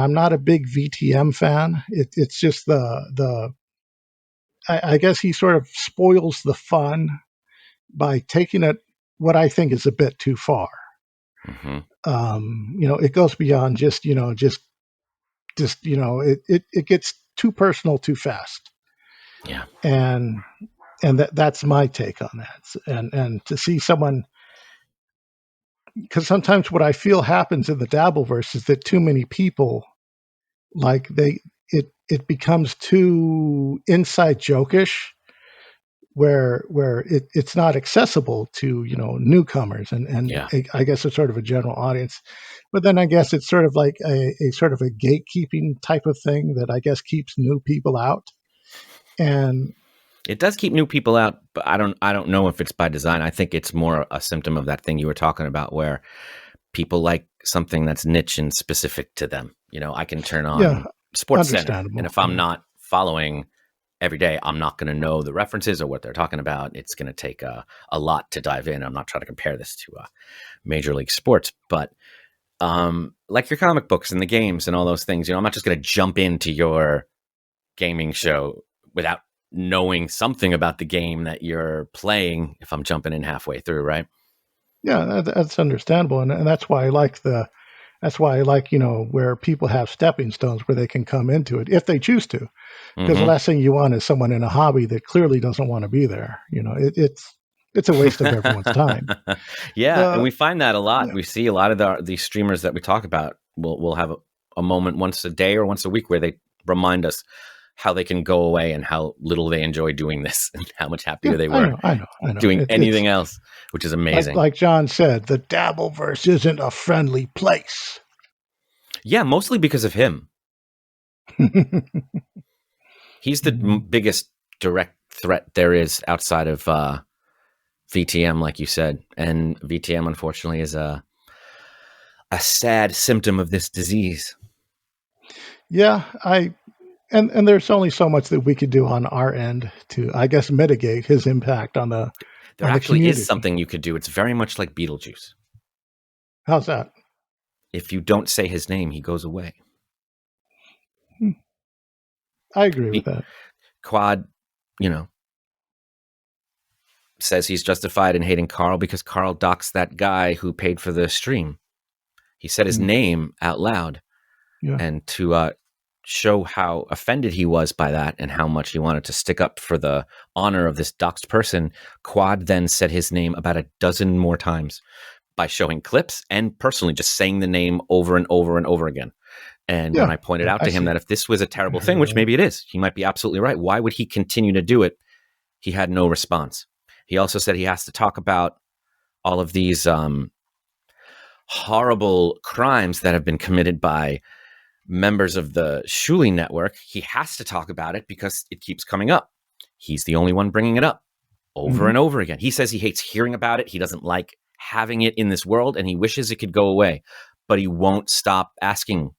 I'm not a big VTM fan. It's just I guess he sort of spoils the fun by taking it what I think is a bit too far. Mm-hmm. It goes beyond it gets too personal too fast. Yeah. And that's my take on that. And to see someone, because sometimes what I feel happens in the Dabbleverse is that too many people, like it becomes too inside jokish, where it's not accessible to newcomers and Yeah. I guess it's sort of a general audience. But then I guess it's sort of like a sort of a gatekeeping type of thing that I guess keeps new people out. And It does keep new people out, but I don't know if it's by design. I think it's more a symptom of that thing you were talking about, where people like something that's niche and specific to them. I can turn yeah, on Sports Center, and understandable. if I'm Yeah, not following every day, I'm not going to know the references or what they're talking about. It's going to take a lot to dive in. I'm not trying to compare this to Major League Sports, but like your comic books and the games and all those things, I'm not just going to jump into your gaming show without knowing something about the game that you're playing if I'm jumping in halfway through, right? yeah, that's understandable, and that's why I like where people have stepping stones where they can come into it if they choose to. Because the Mm-hmm. last thing you want is someone in a hobby that clearly doesn't want to be there. It's a waste of everyone's time. Yeah, and The we find that a lot. Yeah, We see a lot of these streamers that we talk about will have a moment once a day or once a week where they remind us how they can go away and how little they enjoy doing this and how much yeah, happier they I were know, I know, I know. doing It's anything else, which is like amazing. like John said, the Dabbleverse isn't a friendly place. Yeah, mostly because of him. He's the biggest direct threat there is outside of VTM, like you said, and VTM unfortunately is a sad symptom of this disease. Yeah, and there's only so much that we could do on our end to, I guess, mitigate his impact on the There actually is community. something you could do. It's very much like Beetlejuice. How's that? If you don't say his name, he goes away. Hmm, I agree with that. Quad, you know, says he's justified in hating Carl because Carl doxed that guy who paid for the stream. He said his Hmm, name out loud, yeah, and to show how offended he was by that and how much he wanted to stick up for the honor of this doxed person, Quad then said his name about a dozen more times by showing clips and personally just saying the name over and over and over again. And when yeah, I pointed yeah. out I to him see. that if this was a terrible thing, which maybe it is, he might be absolutely right. Why would he continue to do it? He had no response. He also said he has to talk about all of these horrible crimes that have been committed by members of the Shuli network. He has to talk about it because it keeps coming up. He's the only one bringing it up over Hmm. and over again. He says he hates hearing about it. He doesn't like having it in this world, and he wishes it could go away, but he won't stop asking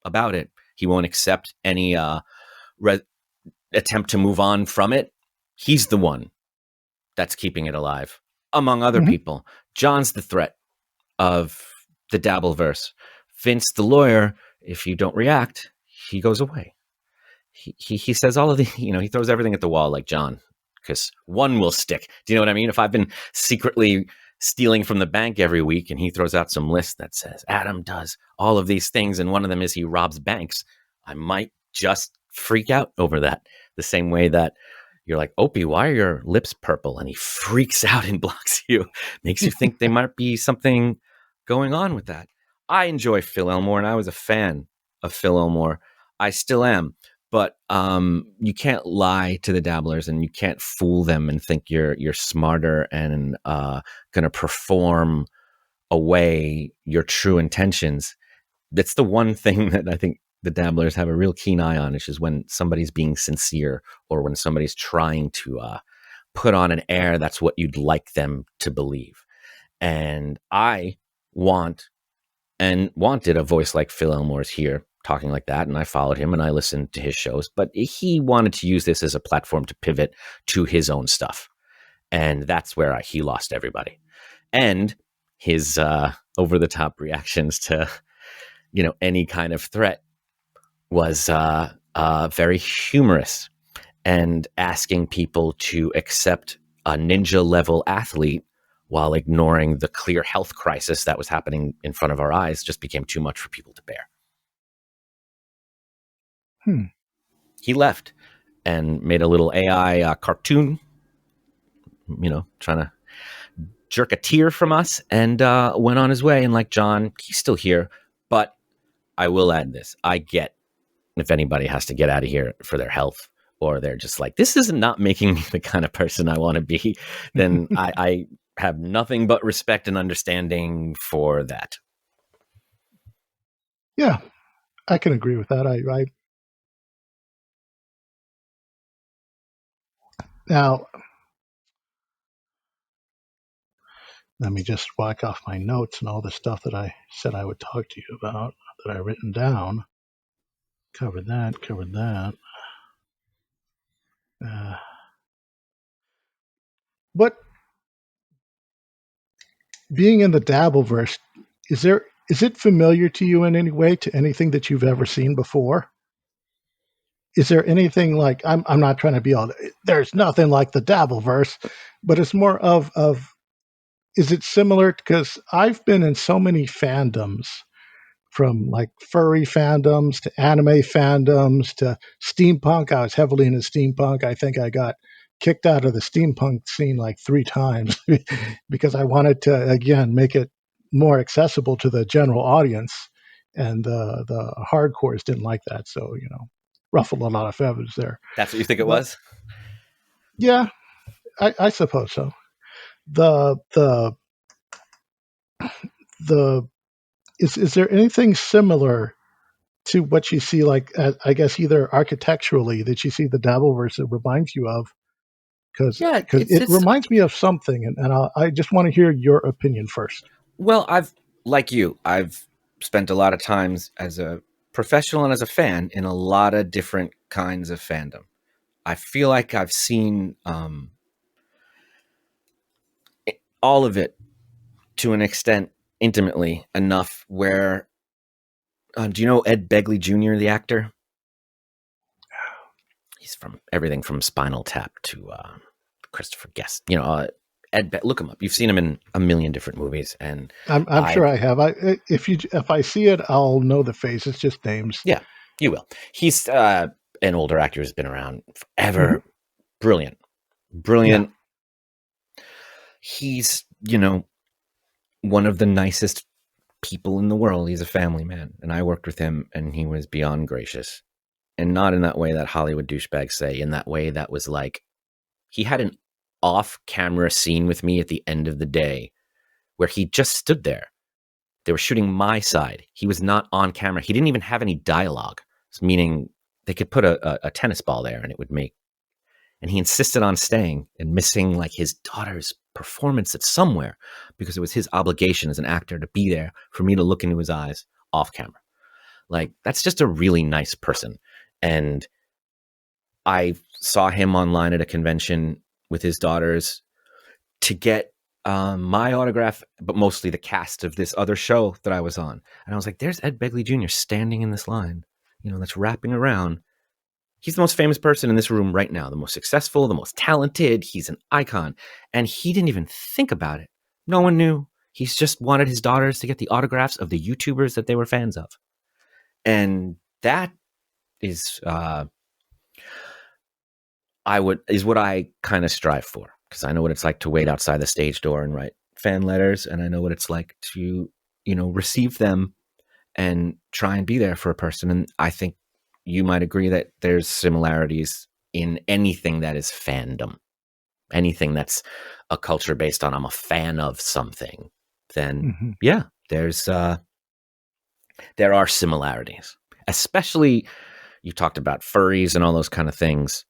about it. He won't accept any attempt to move on from it. He's the one that's keeping it alive, among other Hmm. people. John's the threat of the Dabbleverse. Vince, the lawyer, if you don't react, he goes away. He says all of the, he throws everything at the wall like John, because one will stick. Do you know what I mean? If I've been secretly stealing from the bank every week and he throws out some list that says Adam does all of these things and one of them is he robs banks, I might just freak out over that. The same way that you're like, Opie, why are your lips purple? And he freaks out and blocks you. Makes you think there might be something going on with that. I enjoy Phil Elmore, and I was a fan of Phil Elmore. I still am. But you can't lie to the dabblers, and you can't fool them and think you're smarter and going to perform away your true intentions. That's the one thing that I think the dabblers have a real keen eye on, which is when somebody's being sincere or when somebody's trying to put on an air that's what you'd like them to believe. And I wanted a voice like Phil Elmore's here talking like that. And I followed him and I listened to his shows, but he wanted to use this as a platform to pivot to his own stuff. And that's where he lost everybody. And his over the top reactions to, any kind of threat was very humorous and asking people to accept a ninja level athlete while ignoring the clear health crisis that was happening in front of our eyes just became too much for people to bear. Hmm. He left and made a little AI cartoon, trying to jerk a tear from us, and went on his way. And like John, he's still here. But I will add this. I get if anybody has to get out of here for their health, or they're just like, this is not making me the kind of person I want to be, then I have nothing but respect and understanding for that. Yeah, I can agree with that. I now let me just whack off my notes and all the stuff that I said I would talk to you about that I written down. Covered that. Covered that. But being in the Dabbleverse, is it familiar to you in any way to anything that you've ever seen before? Is there anything like I'm not trying to be all there's nothing like the Dabbleverse, but it's more of is it similar? Because I've been in so many fandoms, from like furry fandoms to anime fandoms to steampunk. I was heavily into steampunk. I think I got kicked out of the steampunk scene like 3 times because I wanted to again make it more accessible to the general audience, and the hardcores didn't like that. So ruffled a lot of feathers there. That's what you think it But was? yeah, I suppose so. The the the is there anything similar to what you see, like I guess either architecturally that you see the Dabbleverse that reminds you of? Because Yeah, it reminds me of something, and I just want to hear your opinion first. well, I've spent a lot of times as a professional and as a fan in a lot of different kinds of fandom. I feel like I've seen all of it to an extent intimately enough where, do you know Ed Begley Jr., the actor? He's from everything from Spinal Tap to Christopher Guest. Look him up. You've seen him in a million different movies, and I'm sure I have. If I see it, I'll know the face. It's just names. Yeah, you will. He's an older actor who's been around forever. Mm-hmm. Brilliant. Yeah. He's one of the nicest people in the world. He's a family man, and I worked with him, and he was beyond gracious, and not in that way that Hollywood douchebags say. In that way that was like, he had an off-camera scene with me at the end of the day where he just stood there. They were shooting my side. He was not on camera. He didn't even have any dialogue, meaning they could put a tennis ball there and it would make. And he insisted on staying and missing like his daughter's performance at somewhere, because it was his obligation as an actor to be there for me to look into his eyes off camera. Like, that's just a really nice person. And I saw him online at a convention with his daughters to get my autograph, but mostly the cast of this other show that I was on. And I was like, there's Ed Begley Jr. standing in this line, that's wrapping around. He's the most famous person in this room right now, the most successful, the most talented. He's an icon. And he didn't even think about it. No one knew. He's just wanted his daughters to get the autographs of the YouTubers that they were fans of. And that is what I kind of strive for, because I know what it's like to wait outside the stage door and write fan letters, and I know what it's like to, receive them and try and be there for a person. And I think you might agree that there's similarities in anything that is fandom, anything that's a culture based on I'm a fan of something. Then yeah, there are similarities. Especially, you talked about furries and all those kind of things.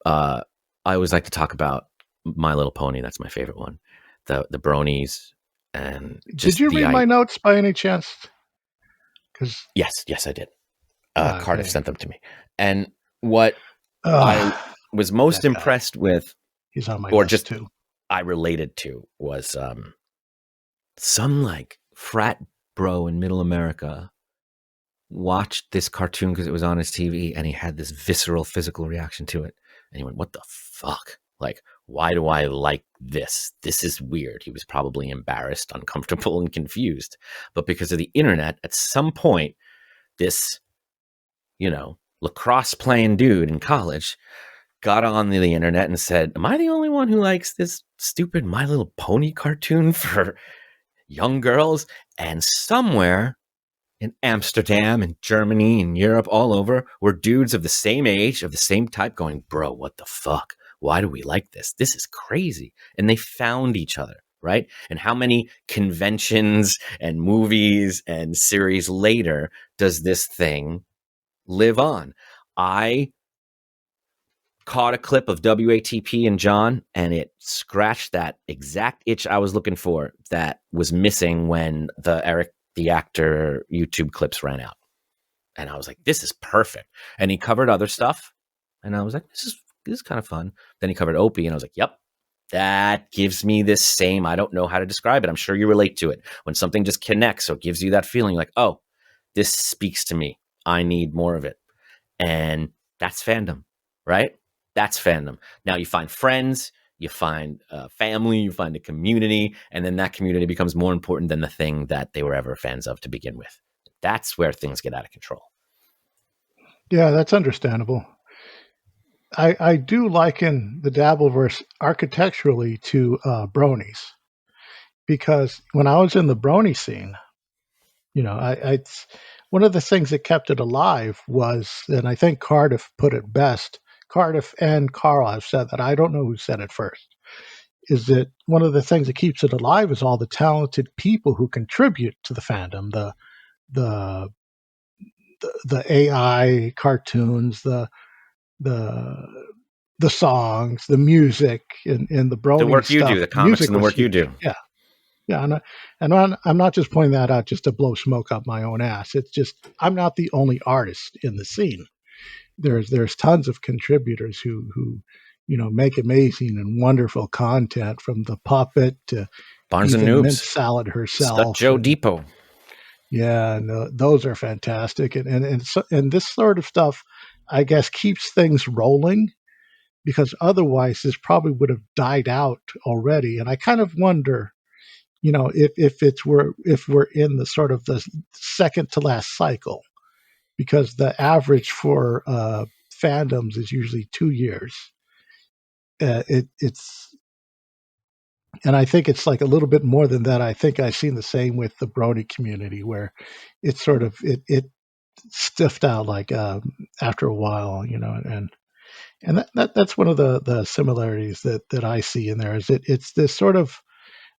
I always like to talk about My Little Pony. That's my favorite one. The bronies and just. Did you read my notes by any chance? Yes, I did. Okay. Cardiff sent them to me, and what I was most impressed with, he's on my list too. I related to was some like frat bro in Middle America watched this cartoon because it was on his TV, and he had this visceral physical reaction to it. And he went, what the fuck? Like, why do I like this? This is weird. He was probably embarrassed, uncomfortable, and confused. But because of the internet, at some point, this, lacrosse playing dude in college got on the internet and said, am I the only one who likes this stupid My Little Pony cartoon for young girls? And somewhere in Amsterdam and Germany and Europe, all over, were dudes of the same age, of the same type, going, bro, what the fuck? Why do we like this? This is crazy. And they found each other, right? And how many conventions and movies and series later does this thing live on? I caught a clip of WATP and John, and it scratched that exact itch I was looking for that was missing when the Eric the Actor YouTube clips ran out. And I was like, this is perfect. And he covered other stuff, and I was like, this is kind of fun. Then he covered Opie, and I was like, yep, that gives me this same, I don't know how to describe it. I'm sure you relate to it. When something just connects or gives you that feeling like, oh, this speaks to me. I need more of it. And that's fandom, right? That's fandom. Now you find friends, you find family, you find a community, and then that community becomes more important than the thing that they were ever fans of to begin with. That's where things get out of control. Yeah, that's understandable. I do liken the Dabbleverse architecturally to bronies, because when I was in the brony scene, it's one of the things that kept it alive was, and I think Cardiff put it best. Cardiff and Carl have said that. I don't know who said it first. Is that one of the things that keeps it alive is all the talented people who contribute to the fandom, the the AI cartoons, the the songs, the music, and the The brony work you do, stuff. the The comics music and the was work you huge. do. Yeah, yeah, I'm not just pointing that out just to blow smoke up my own ass. It's just I'm not the only artist in the scene. There's tons of contributors who make amazing and wonderful content, from the puppet to Barnes and even Mint Noobs. Salad Stuck herself. Joe And Depot. yeah, and those are fantastic. And this sort of stuff, I guess, keeps things rolling, because otherwise this probably would have died out already. And I kind of wonder, if we're in the sort of the second to last cycle, because the average for fandoms is usually 2 years. It's and I think it's like a little bit more than that. I think I've seen the same with the Brony community, where it's sort of it stiffed out like after a while, and that's one of the similarities that I see in there. Is it's this sort of,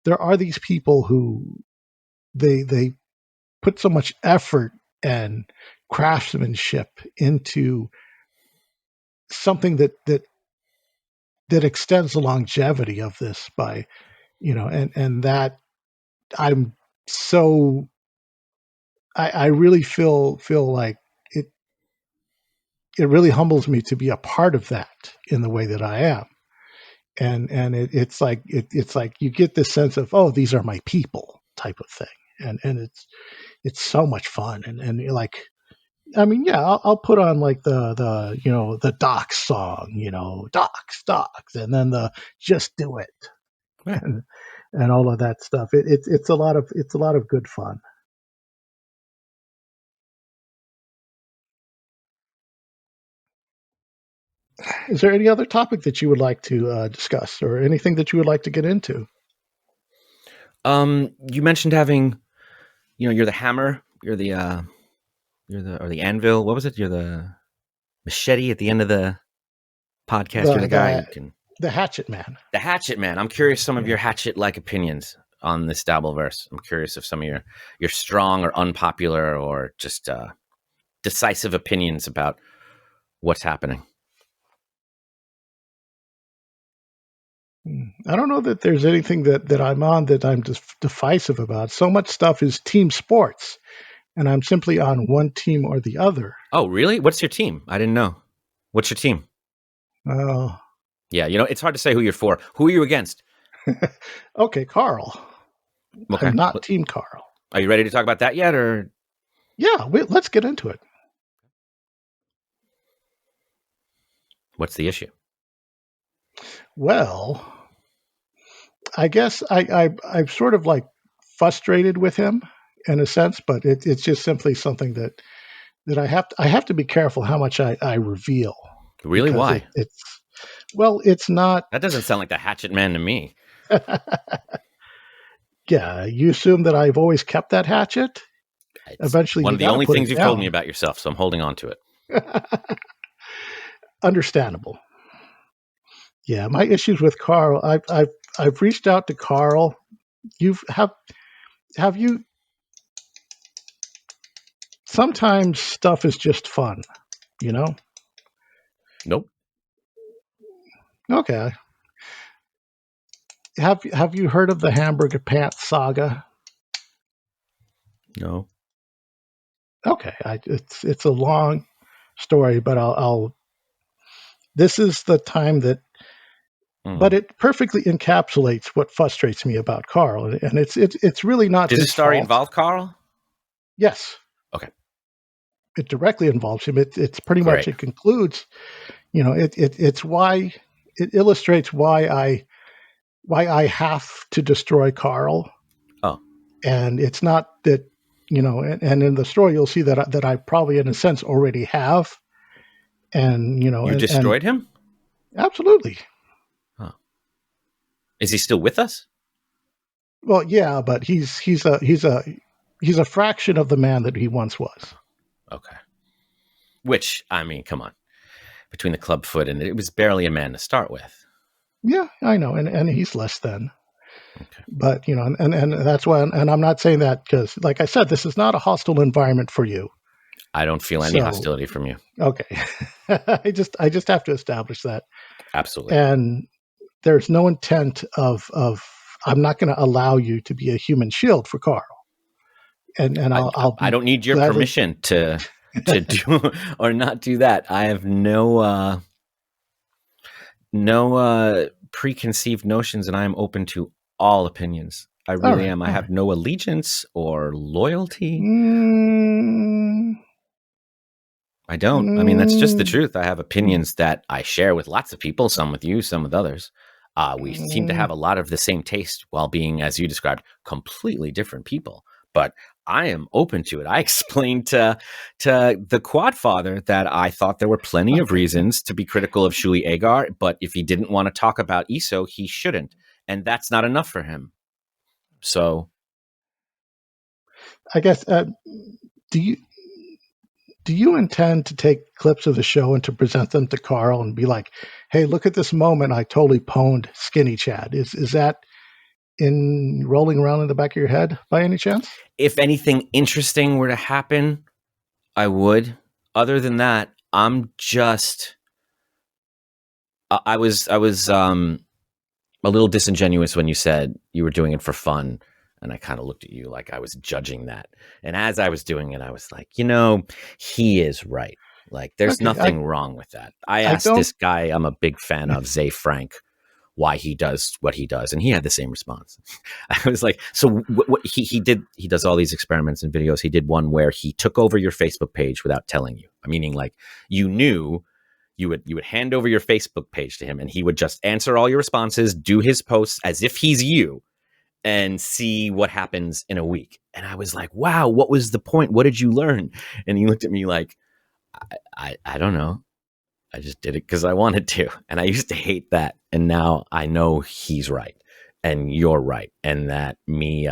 there are these people who they put so much effort and craftsmanship into something that extends the longevity of this by, and that I'm so I really feel like it really humbles me to be a part of that in the way that I am. It's like you get this sense of, oh, these are my people type of thing. And it's so much fun. And you're like, I mean, yeah, I'll put on like the Docs song, Docs, and then the Just Do It, Yeah. and all of that stuff. It's a lot of good fun. Is there any other topic that you would like to discuss, or anything that you would like to get into? You mentioned having, you're the hammer, or the anvil. What was it? You're the machete at the end of the podcast. You're The the guy who can, the Hatchet Man. the hatchet man. I'm curious some of Yeah. your hatchet like opinions on this Dabbleverse. I'm curious if some of your strong or unpopular or just decisive opinions about what's happening. I don't know that there's anything that I'm on that I'm just divisive about. So much stuff is team sports, and I'm simply on one team or the other. Oh, really? What's your team? I didn't know. What's your team? Oh, Yeah, it's hard to say who you're for. Who are you against? okay, Carl. Okay. I'm not Team Carl. Are you ready to talk about that yet, or Yeah, let's get into it. what's the issue? Well, I guess I'm sort of like frustrated with him in a sense, but it's just simply something that I have to be careful how much I reveal, Really? because Why? it's not. That doesn't sound like the hatchet man to me. Yeah, you assume that I've always kept that hatchet. It's Eventually, one you of the got to only put things it you've told me down. about yourself, so I'm holding on to it. Understandable. Yeah, my issues with Carl. I've reached out to Carl. You've have you? Sometimes stuff is just fun, you know. Nope. Okay. Have you heard of the Hamburger Pants saga? No. Okay, it's a long story, but I'll. This is the time that, but Hmm. it perfectly encapsulates what frustrates me about Carl, and it's really not Does this his story fault. involve Carl? Yes, Okay. it directly involves him. It's pretty much Great. it concludes. It's why it illustrates why I have to destroy Carl, Oh, and it's not that and in the story you'll see that I probably in a sense already have, and you and destroyed him? absolutely. Oh. Is he still with us? Well, yeah, but he's a fraction of the man that he once was. Okay. Which, I mean, come on. Between the club foot and it was barely a man to start with. Yeah, I know, and he's less than. Okay. But and that's why, and I'm not saying that because, like I said, this is not a hostile environment for you. I don't feel any So hostility from you. okay, I just have to establish that, Absolutely. and there's no intent of I'm not going to allow you to be a human shield for Carl, and I'll I be don't need your gladly. permission to do or not do that. I have no preconceived notions, and I am open to all opinions. I All really right, am. I all have right. no allegiance or loyalty. Mm, I don't. I mean, that's just the mm, truth. I have opinions that I share with lots of people, some with you, some with others. We seem to mm. have a lot of the same taste while being, as you described, completely different people. But I am open to it. I explained to the Quad Father that I thought there were plenty of Okay, reasons to be critical of Shuli Agar, but if he didn't want to talk about ESO, he shouldn't. And that's not enough for him. So I guess. Do you do you intend to take clips of the show and to present them to Carl and be like, "Hey, look at this moment! I totally pwned Skinny Chad." Is that in rolling around in the back of your head by any chance? if anything interesting were to happen, I would. Other than that, I'm just I was a little disingenuous when you said you were doing it for fun, and I kind of looked at you like I was judging that. And as I was doing it, I was like, he is right. Like, there's Okay, I nothing wrong with that. I I asked don't. this guy I'm a big fan of, Zay Frank, why he does what he does, and he had the same response. I was like, so what he does all these experiments and videos. He did one where he took over your Facebook page without telling you, meaning like you knew you would hand over your Facebook page to him, and he would just answer all your responses, do his posts as if he's you, and see what happens in a week. And I was like, wow, what was the point? What did you learn? And he looked at me like, I don't know. I just did it because I wanted to. And I used to hate that. And now I know he's right and you're right. And that me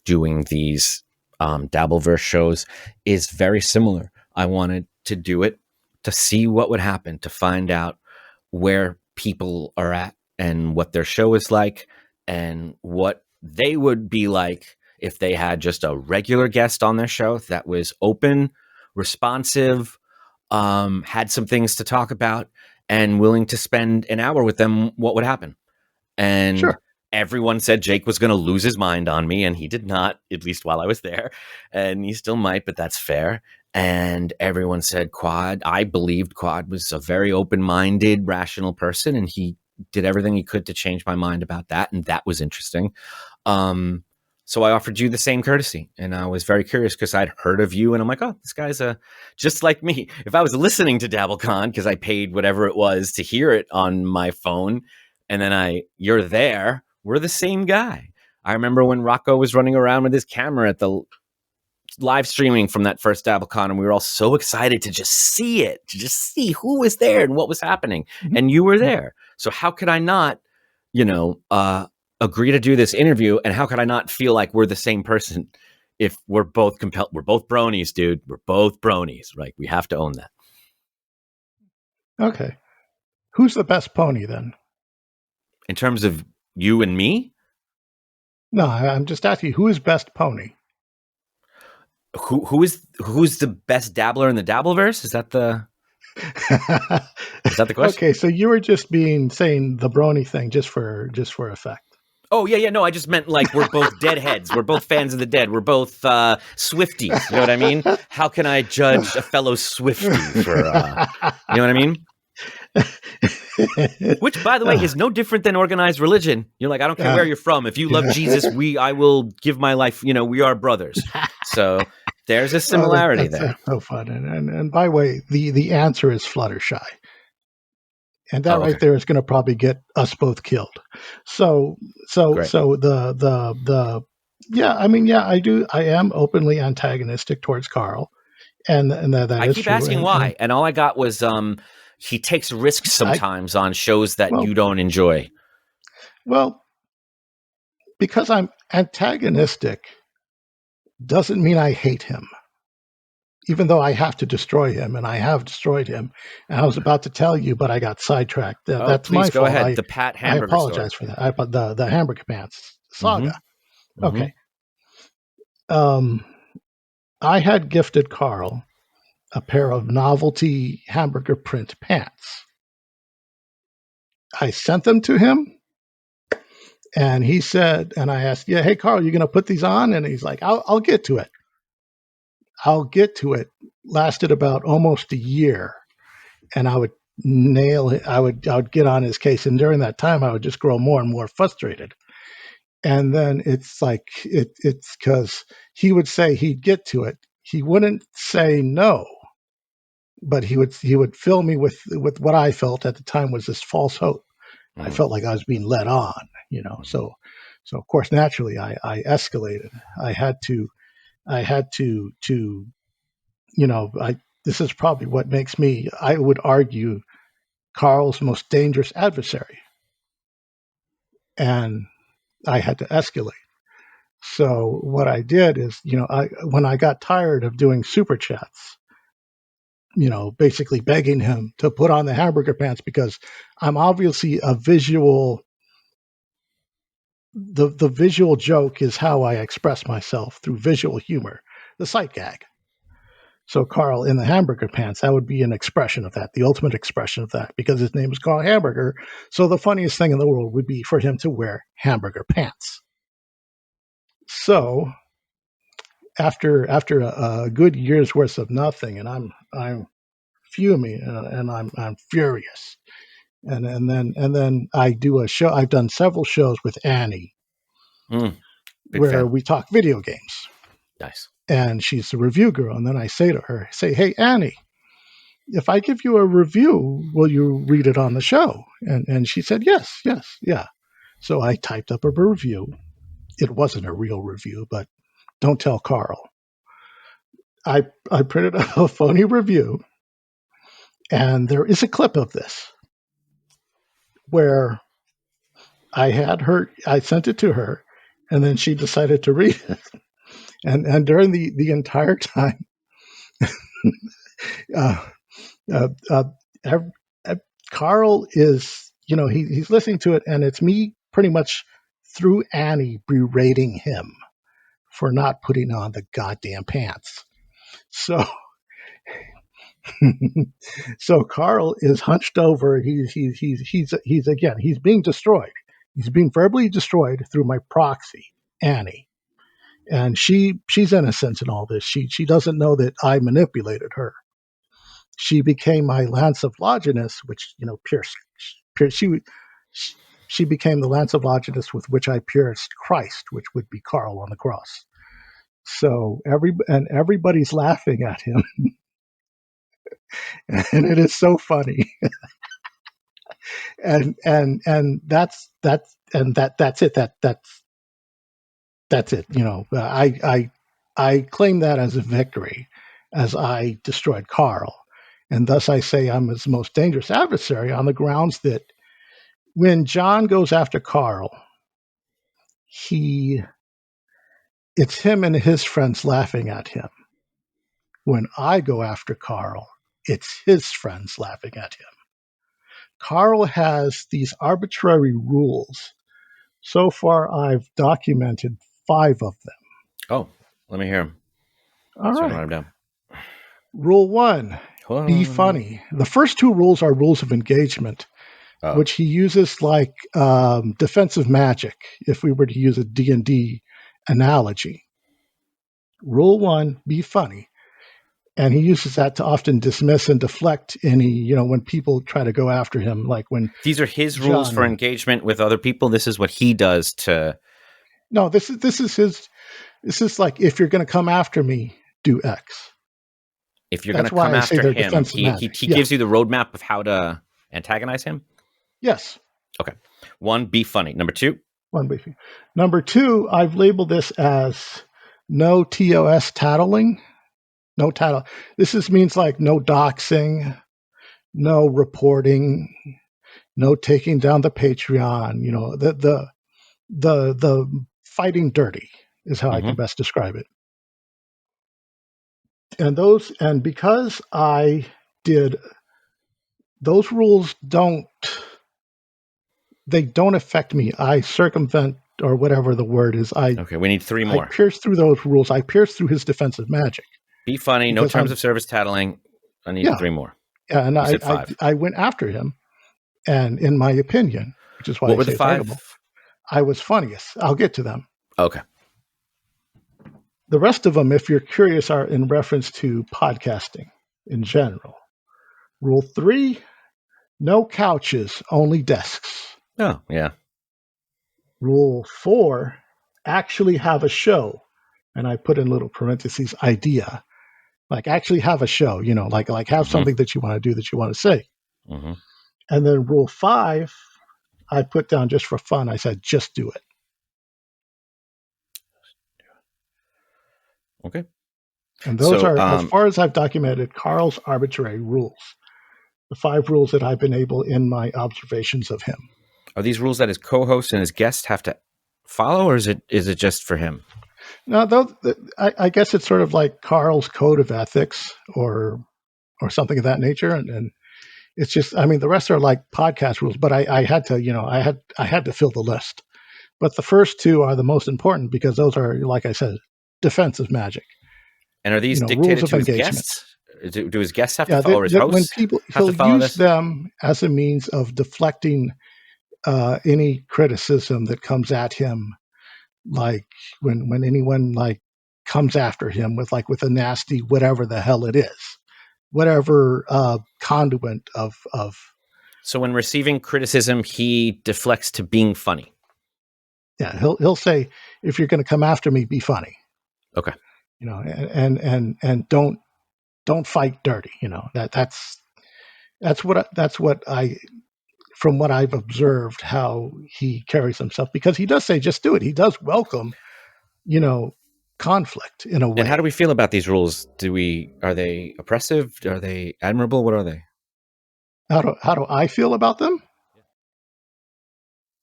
doing these Dabbleverse shows is very similar. I wanted to do it to see what would happen, to find out where people are at and what their show is like and what they would be like if they had just a regular guest on their show that was open, responsive, had some things to talk about, and willing to spend an hour with them. What would happen? And Sure. everyone said Jake was going to lose his mind on me, and he did not, at least while I was there. And he still might, but that's fair. And everyone said Quad. I believed Quad was a very open minded, rational person, and he did everything he could to change my mind about that. And that was interesting. So I offered you the same courtesy, and I was very curious because I'd heard of you, and I'm like, oh, this guy's just like me. If I was listening to DabbleCon because I paid whatever it was to hear it on my phone, and then you're there, we're the same guy. I remember when Rocco was running around with his camera at the live streaming from that first DabbleCon, and we were all so excited to just see it, to just see who was there and what was happening, Mhm. and you were there. So how could I not, you know, uh, agree to do this interview, and how could I not feel like we're the same person if we're both compelled, we're both bronies, dude. We're both bronies. Right? We have to own that. Okay. Who's the best pony then? In terms of you and me, No, I'm just asking you, who is best pony? who's the best dabbler in the Dabbleverse? Is that the question? Okay, so you were just saying the brony thing just for effect. Oh yeah. No, I just meant like we're both deadheads. We're both fans of the dead. We're both Swifties. You know what I mean? How can I judge a fellow Swiftie for? You know what I mean? Which, by the way, is no different than organized religion. You're like, I don't care where you're from. If you love Jesus, I will give my life. You know, we are brothers. So there's a similarity there. That's so fun. And by the way, the answer is Fluttershy. And that right there is going to probably get us both killed. So the yeah, I mean, yeah, I am openly antagonistic towards Carl, and that I is keep true. asking why, and all I got was he takes risks sometimes on shows that you don't enjoy. Well, because I'm antagonistic doesn't mean I hate him. Even though I have to destroy him, and I have destroyed him, and I was about to tell you, but I got sidetracked. That's my fault. Go ahead. The Pat hamburger. I apologize for that. The hamburger pants saga. Mm-hmm. Okay. I had gifted Carl a pair of novelty hamburger print pants. I sent them to him, and he said, and I asked, "Yeah, hey Carl, you going to put these on?" And he's like, "I'll get to it. I'll get to it." Lasted about almost a year, and I would nail it. I would get on his case, and during that time, I would just grow more and more frustrated. And then it's like it's because he would say he'd get to it. He wouldn't say no, but he would fill me with what I felt at the time was this false hope. Mm. I felt like I was being led on, you know. So of course, naturally, I escalated. I had to, you know, this is probably what makes me, I would argue, Carl's most dangerous adversary. And I had to escalate. So what I did is, you know, when I got tired of doing super chats, you know, basically begging him to put on the hamburger pants because I'm obviously a visual, the visual joke is how I express myself through visual humor, the sight gag. So Carl in the hamburger pants, that would be an expression of that, the ultimate expression of that, because his name is Carl Hamburger. So the funniest thing in the world would be for him to wear hamburger pants. So after a good year's worth of nothing, and I'm fuming and I'm furious, and then I do a show. I've done several shows with Annie, where we talk video games. Nice. And she's the review girl. And then I say to her, "Hey, Annie, if I give you a review, will you read it on the show?" And she said, yes, yeah. So I typed up a review. It wasn't a real review, but don't tell Carl. I printed a phony review, and there is a clip of this where I sent it to her, and then she decided to read it. And during the entire time, Carl is, you know, he's listening to it, and it's me pretty much through Annie berating him for not putting on the goddamn pants. So, so Carl is hunched over. He's being destroyed. He's being verbally destroyed through my proxy, Annie. And she's innocent in all this. She doesn't know that I manipulated her. She became my lance of Longinus, which, you know, pierced. She became the lance of Longinus with which I pierced Christ, which would be Carl on the cross. So everybody's laughing at him, and it is so funny. and that's it. That's it. You know, I claim that as a victory, as I destroyed Carl. And thus I say I'm his most dangerous adversary on the grounds that when John goes after Carl, he it's him and his friends laughing at him. When I go after Carl, it's his friends laughing at him. Carl has these arbitrary rules. So far, I've documented 5 of them. Oh, let me hear him. All So I can right. write him down. Rule 1, be funny. The first 2 rules are rules of engagement, which he uses like defensive magic, if we were to use a D&D analogy. Rule 1, be funny. And he uses that to often dismiss and deflect any, when people try to go after him, like when these are his rules for engagement with other people. This is what he does to. No, this is his. This is like, if you're going to come after me, do X. If you're going to come after him, he gives you the roadmap of how to antagonize him. Yes. Okay. 1, be funny. Number 2. 1, be funny. Number 2, I've labeled this as no TOS tattling. No tattle. This means like no doxing, no reporting, no taking down the Patreon. The fighting dirty is how I can best describe it. And because I did, those rules don't affect me. I circumvent, or whatever the word is. Okay, we need 3 more. I pierce through those rules. I pierce through his defensive magic. Be funny, no terms of service tattling. I need 3 more. Yeah, and I went after him, and in my opinion, which is why what were the 5? I was funniest. I'll get to them. Okay. The rest of them, if you're curious, are in reference to podcasting in general. Rule 3, no couches, only desks. Oh, yeah. Rule 4, actually have a show. And I put in little parentheses, idea. Like, actually have a show, like have something that you want to do, that you want to say. Mm-hmm. And then rule 5, I put down just for fun. I said, just do it. Okay. And those are, as far as I've documented, Carl's arbitrary rules. The 5 rules that I've been able in my observations of him. Are these rules that his co-hosts and his guests have to follow, or is it just for him? No, I guess it's sort of like Carl's code of ethics or something of that nature. And it's just, the rest are like podcast rules, but I had to, I had to fill the list. But the first 2 are the most important, because those are, like I said, defensive magic. And are these dictated to his guests? Do his guests have to follow his hosts? When people, he'll use them as a means of deflecting any criticism that comes at him. Like when anyone comes after him with a nasty whatever the hell it is, whatever conduit of. So when receiving criticism, he deflects to being funny. Yeah, he'll say, if you're going to come after me, be funny. Okay. And don't fight dirty. That's what I, from what I've observed, how he carries himself, because he does say, just do it. He does welcome, conflict in a way. And how do we feel about these rules? Are they oppressive? Are they admirable? What are they? How do I feel about them?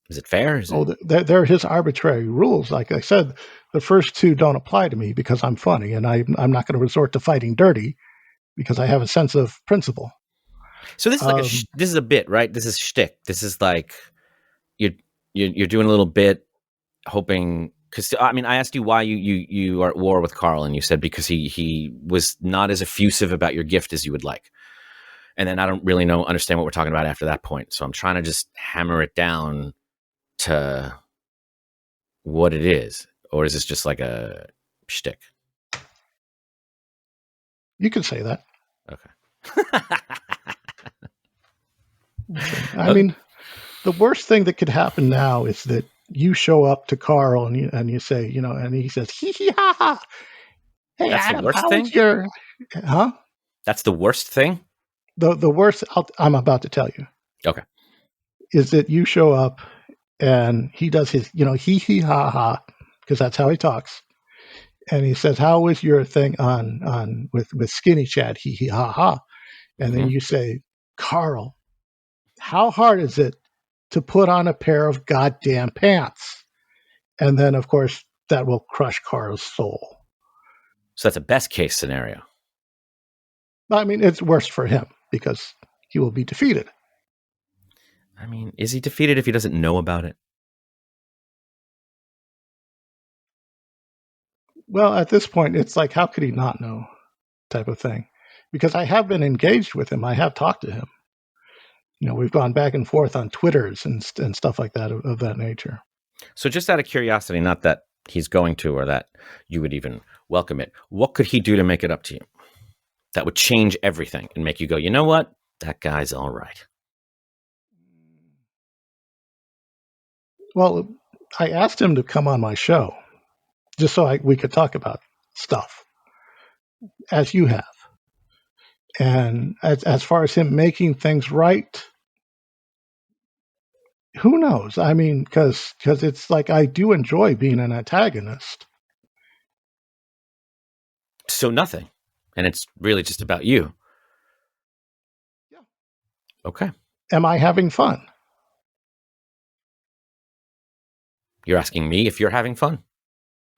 Is it fair? They're his arbitrary rules. Like I said, the first 2 don't apply to me because I'm funny, and I'm not going to resort to fighting dirty because I have a sense of principle. So this is this is a bit, right? This is shtick. This is like you're doing a little bit, hoping, because I asked you why you are at war with Carl, and you said because he was not as effusive about your gift as you would like. And then I don't really understand what we're talking about after that point. So I'm trying to just hammer it down to what it is, or is this just like a shtick? You can say that. Okay. I mean, the worst thing that could happen now is that you show up to Carl and you say, and he says, hee hee ha ha. Hey, that's Adam, the worst thing? Huh? That's the worst thing? The worst, I'm about to tell you. Okay. Is that you show up and he does his, hee hee ha ha, because that's how he talks. And he says, how was your thing on with Skinny Chad? Hee hee ha ha. And then you say, Carl, how hard is it to put on a pair of goddamn pants? And then, of course, that will crush Carl's soul. So that's a best case scenario. I mean, it's worse for him because he will be defeated. I mean, is he defeated if he doesn't know about it? Well, at this point, it's like, how could he not know, type of thing? Because I have been engaged with him. I have talked to him. We've gone back and forth on Twitters and stuff like that of that nature. So just out of curiosity, not that he's going to or that you would even welcome it, what could he do to make it up to you that would change everything and make you go, you know what? That guy's all right. Well, I asked him to come on my show just so we could talk about stuff, as you have. And as far as him making things right, who knows? I mean, because it's like I do enjoy being an antagonist. So nothing. And it's really just about you. Yeah. Okay. Am I having fun? You're asking me if you're having fun?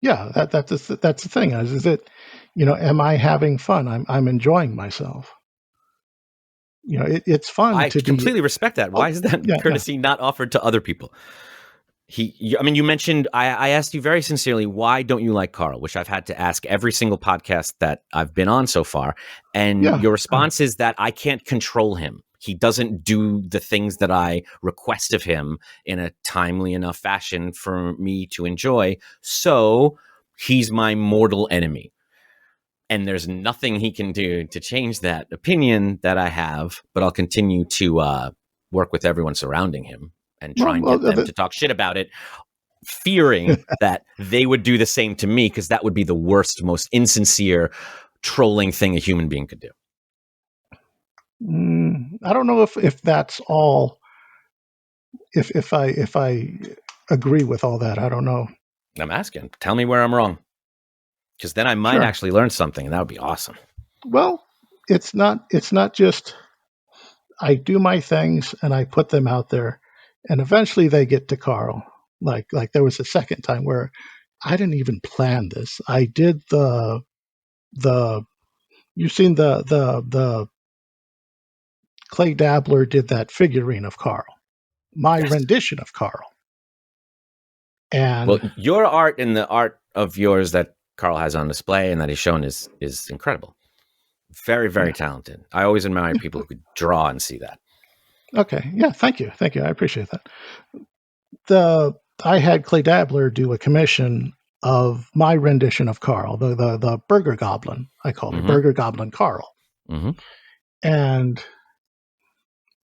Yeah, that's the thing. Is it, am I having fun? I'm enjoying myself. It's fun I to be. completely respect that. Why is that courtesy not offered to other people? You mentioned, I asked you very sincerely, why don't you like Carl, which I've had to ask every single podcast that I've been on so far. And your response is that I can't control him. He doesn't do the things that I request of him in a timely enough fashion for me to enjoy. So he's my mortal enemy. And there's nothing he can do to change that opinion that I have, but I'll continue to work with everyone surrounding him and try and get them to talk shit about it, fearing that they would do the same to me, because that would be the worst, most insincere, trolling thing a human being could do. I don't know if that's all. If I agree with all that, I don't know. I'm asking. Tell me where I'm wrong, because then I might actually learn something, and that would be awesome. Well, it's not just I do my things and I put them out there, and eventually they get to Carl. Like there was a second time where I didn't even plan this. I did the you've seen the Clay Dabbler did that figurine of Carl, my rendition of Carl. And well, your art and the art of yours that Carl has on display and that he's shown is incredible. Very, very talented. I always admire people who could draw and see that. Okay. Yeah. Thank you. I appreciate that. I had Clay Dabbler do a commission of my rendition of Carl, the Burger Goblin. I called it Burger Goblin Carl. Mm-hmm. And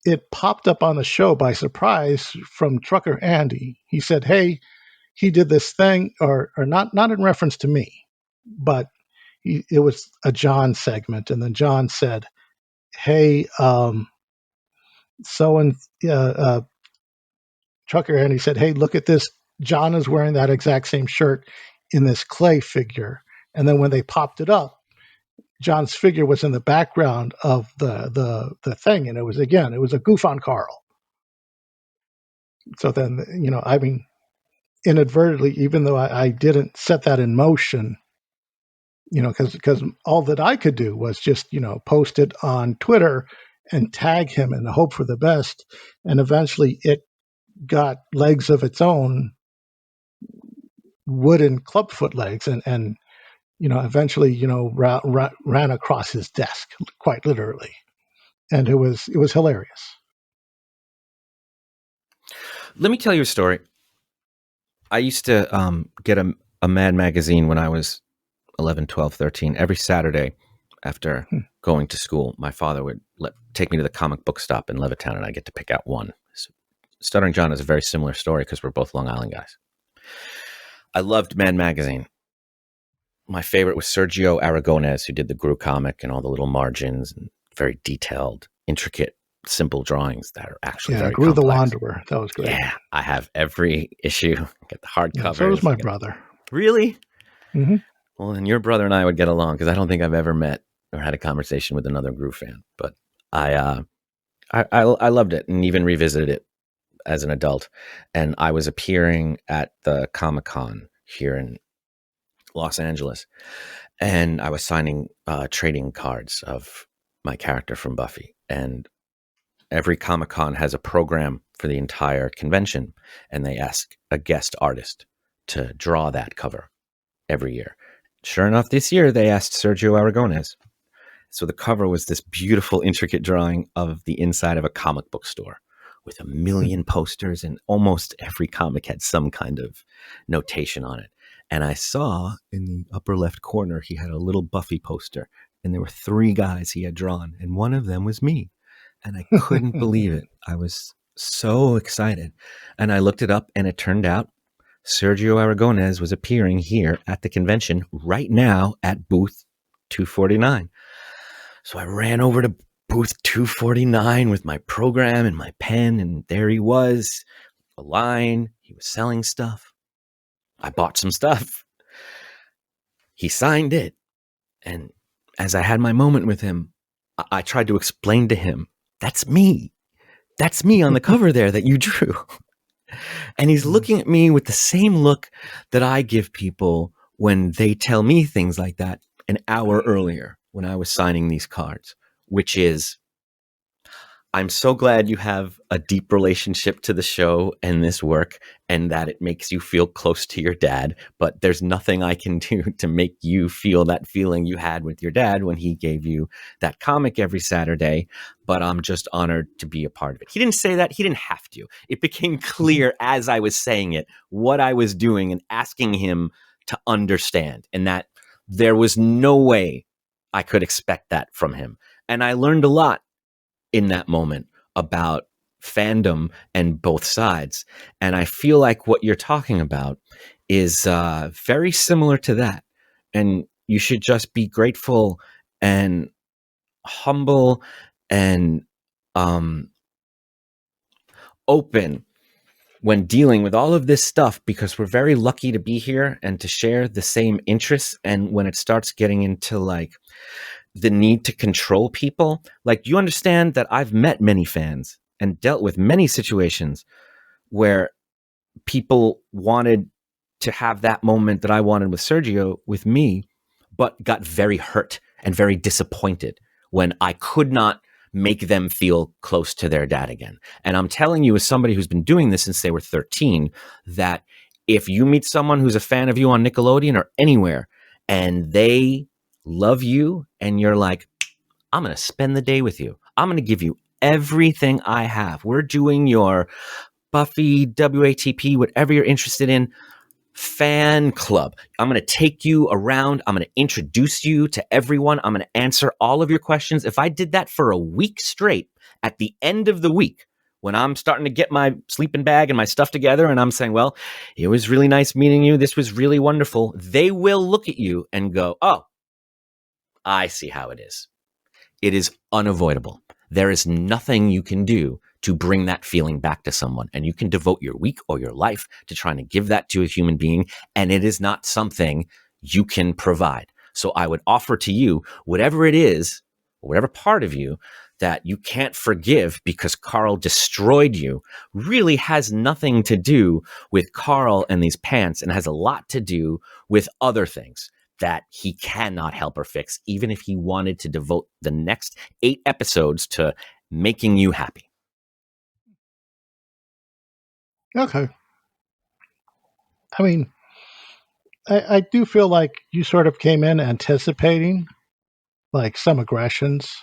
it popped up on the show by surprise from Trucker Andy. He said, "Hey, he did this thing," or not in reference to me, but it was a John segment, and then John said, "Hey, Trucker Andy said, hey, look at this. John is wearing that exact same shirt in this clay figure." And then when they popped it up, John's figure was in the background of the thing, and it was a goof on Carl. So then, I mean, inadvertently, even though I didn't set that in motion, because all that I could do was just, post it on Twitter and tag him and hope for the best. And eventually it got legs of its own, wooden clubfoot legs, and eventually, ran across his desk, quite literally. And it was hilarious. Let me tell you a story. I used to get a Mad magazine when I was 11, 12, 13. Every Saturday after going to school, my father would take me to the comic book stop in Levittown, and I get to pick out one. Stuttering John is a very similar story because we're both Long Island guys. I loved Mad magazine. My favorite was Sergio Aragonés, who did the Gru comic and all the little margins and very detailed, intricate, simple drawings that are actually very Gru complex. the Wanderer. That was great. Yeah, I have every issue. Get the hardcover. So does my brother. Really? Mm-hmm. Well, then your brother and I would get along, because I don't think I've ever met or had a conversation with another Gru fan. But I loved it and even revisited it as an adult. And I was appearing at the Comic-Con here in Los Angeles, and I was signing trading cards of my character from Buffy. And every Comic-Con has a program for the entire convention, and they ask a guest artist to draw that cover every year. Sure enough, this year they asked Sergio Aragonés. So the cover was this beautiful, intricate drawing of the inside of a comic book store with a million posters, and almost every comic had some kind of notation on it. And I saw in the upper left corner, he had a little Buffy poster, and there were 3 guys he had drawn, and one of them was me. And I couldn't believe it. I was so excited. And I looked it up, and it turned out Sergio Aragonés was appearing here at the convention right now at booth 249. So I ran over to booth 249 with my program and my pen, and there he was, a line. He was selling stuff. I bought some stuff. He signed it. And as I had my moment with him, I tried to explain to him, that's me. That's me on the cover there that you drew. And he's looking at me with the same look that I give people when they tell me things like that an hour earlier when I was signing these cards, which is, I'm so glad you have a deep relationship to the show and this work, and that it makes you feel close to your dad. But there's nothing I can do to make you feel that feeling you had with your dad when he gave you that comic every Saturday. But I'm just honored to be a part of it. He didn't say that. He didn't have to. It became clear as I was saying it, what I was doing and asking him to understand, and that there was no way I could expect that from him. And I learned a lot in that moment about fandom and both sides. And I feel like what you're talking about is very similar to that. And you should just be grateful and humble and open when dealing with all of this stuff, because we're very lucky to be here and to share the same interests. And when it starts getting into like the need to control people, like, you understand that I've met many fans and dealt with many situations where people wanted to have that moment that I wanted with Sergio with me, but got very hurt and very disappointed when I could not make them feel close to their dad again. And I'm telling you, as somebody who's been doing this since they were 13, that if you meet someone who's a fan of you on Nickelodeon or anywhere, and they love you and you're like, I'm going to spend the day with you, I'm going to give you everything I have, we're doing your Buffy, WATP, whatever you're interested in, fan club. I'm going to take you around. I'm going to introduce you to everyone. I'm going to answer all of your questions. If I did that for a week straight, at the end of the week, when I'm starting to get my sleeping bag and my stuff together and I'm saying, well, it was really nice meeting you, this was really wonderful, they will look at you and go, oh, I see how it is. It is unavoidable. There is nothing you can do to bring that feeling back to someone. And you can devote your week or your life to trying to give that to a human being. And it is not something you can provide. So I would offer to you, whatever it is, whatever part of you that you can't forgive because Carl destroyed you, really has nothing to do with Carl and these pants, and has a lot to do with other things that he cannot help or fix, even if he wanted to devote the next 8 episodes to making you happy. Okay. I mean, I do feel like you sort of came in anticipating like some aggressions,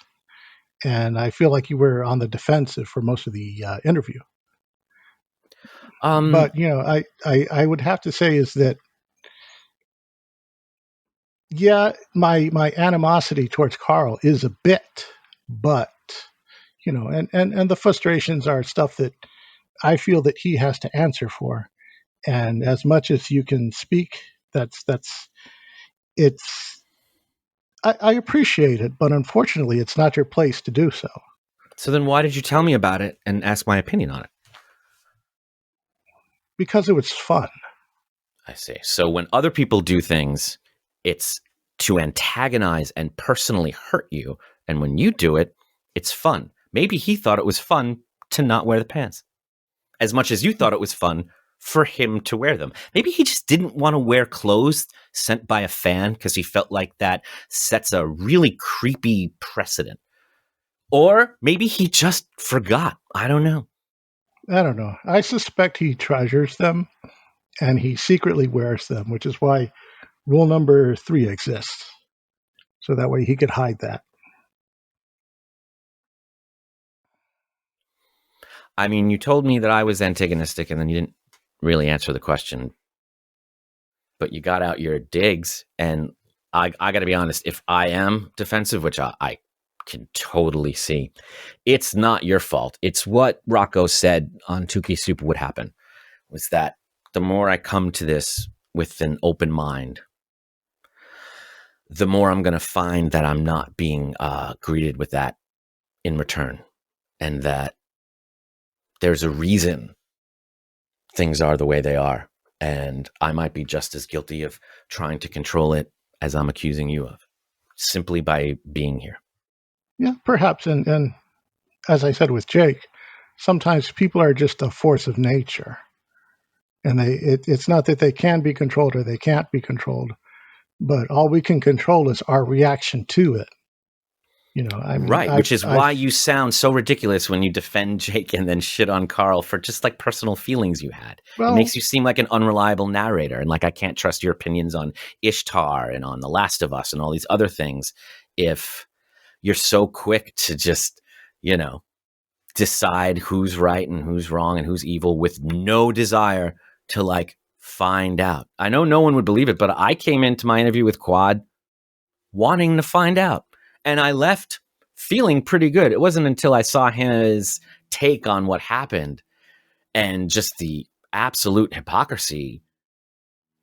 and I feel like you were on the defensive for most of the interview. But I would have to say is that, yeah, my animosity towards Carl is a bit, but and the frustrations are stuff that I feel that he has to answer for. And as much as you can speak, that's it's I appreciate it, but unfortunately, it's not your place to do so. So then why did you tell me about it and ask my opinion on it? Because it was fun. I see. So when other people do things, it's to antagonize and personally hurt you. And when you do it, it's fun. Maybe he thought it was fun to not wear the pants as much as you thought it was fun for him to wear them. Maybe he just didn't want to wear clothes sent by a fan because he felt like that sets a really creepy precedent. Or maybe he just forgot. I don't know. I don't know. I suspect he treasures them and he secretly wears them, which is why rule number 3 exists. So that way he could hide that. I mean, you told me that I was antagonistic and then you didn't really answer the question, but you got out your digs. And I got to be honest, if I am defensive, which I can totally see, it's not your fault. It's what Rocco said on Tuki Soup would happen, was that the more I come to this with an open mind, the more I'm going to find that I'm not being greeted with that in return, and that there's a reason things are the way they are. And I might be just as guilty of trying to control it as I'm accusing you of, simply by being here. Yeah, perhaps. And as I said with Jake, sometimes people are just a force of nature. And it's not that they can be controlled or they can't be controlled, but all we can control is our reaction to it. You know, I mean, Right, which is why you sound so ridiculous when you defend Jake and then shit on Carl for just like personal feelings you had. It makes you seem like an unreliable narrator and like I can't trust your opinions on Ishtar and on The Last of Us and all these other things if you're so quick to just, decide who's right and who's wrong and who's evil with no desire to like find out. I know no one would believe it, but I came into my interview with Quad wanting to find out. And I left feeling pretty good. It wasn't until I saw his take on what happened and just the absolute hypocrisy.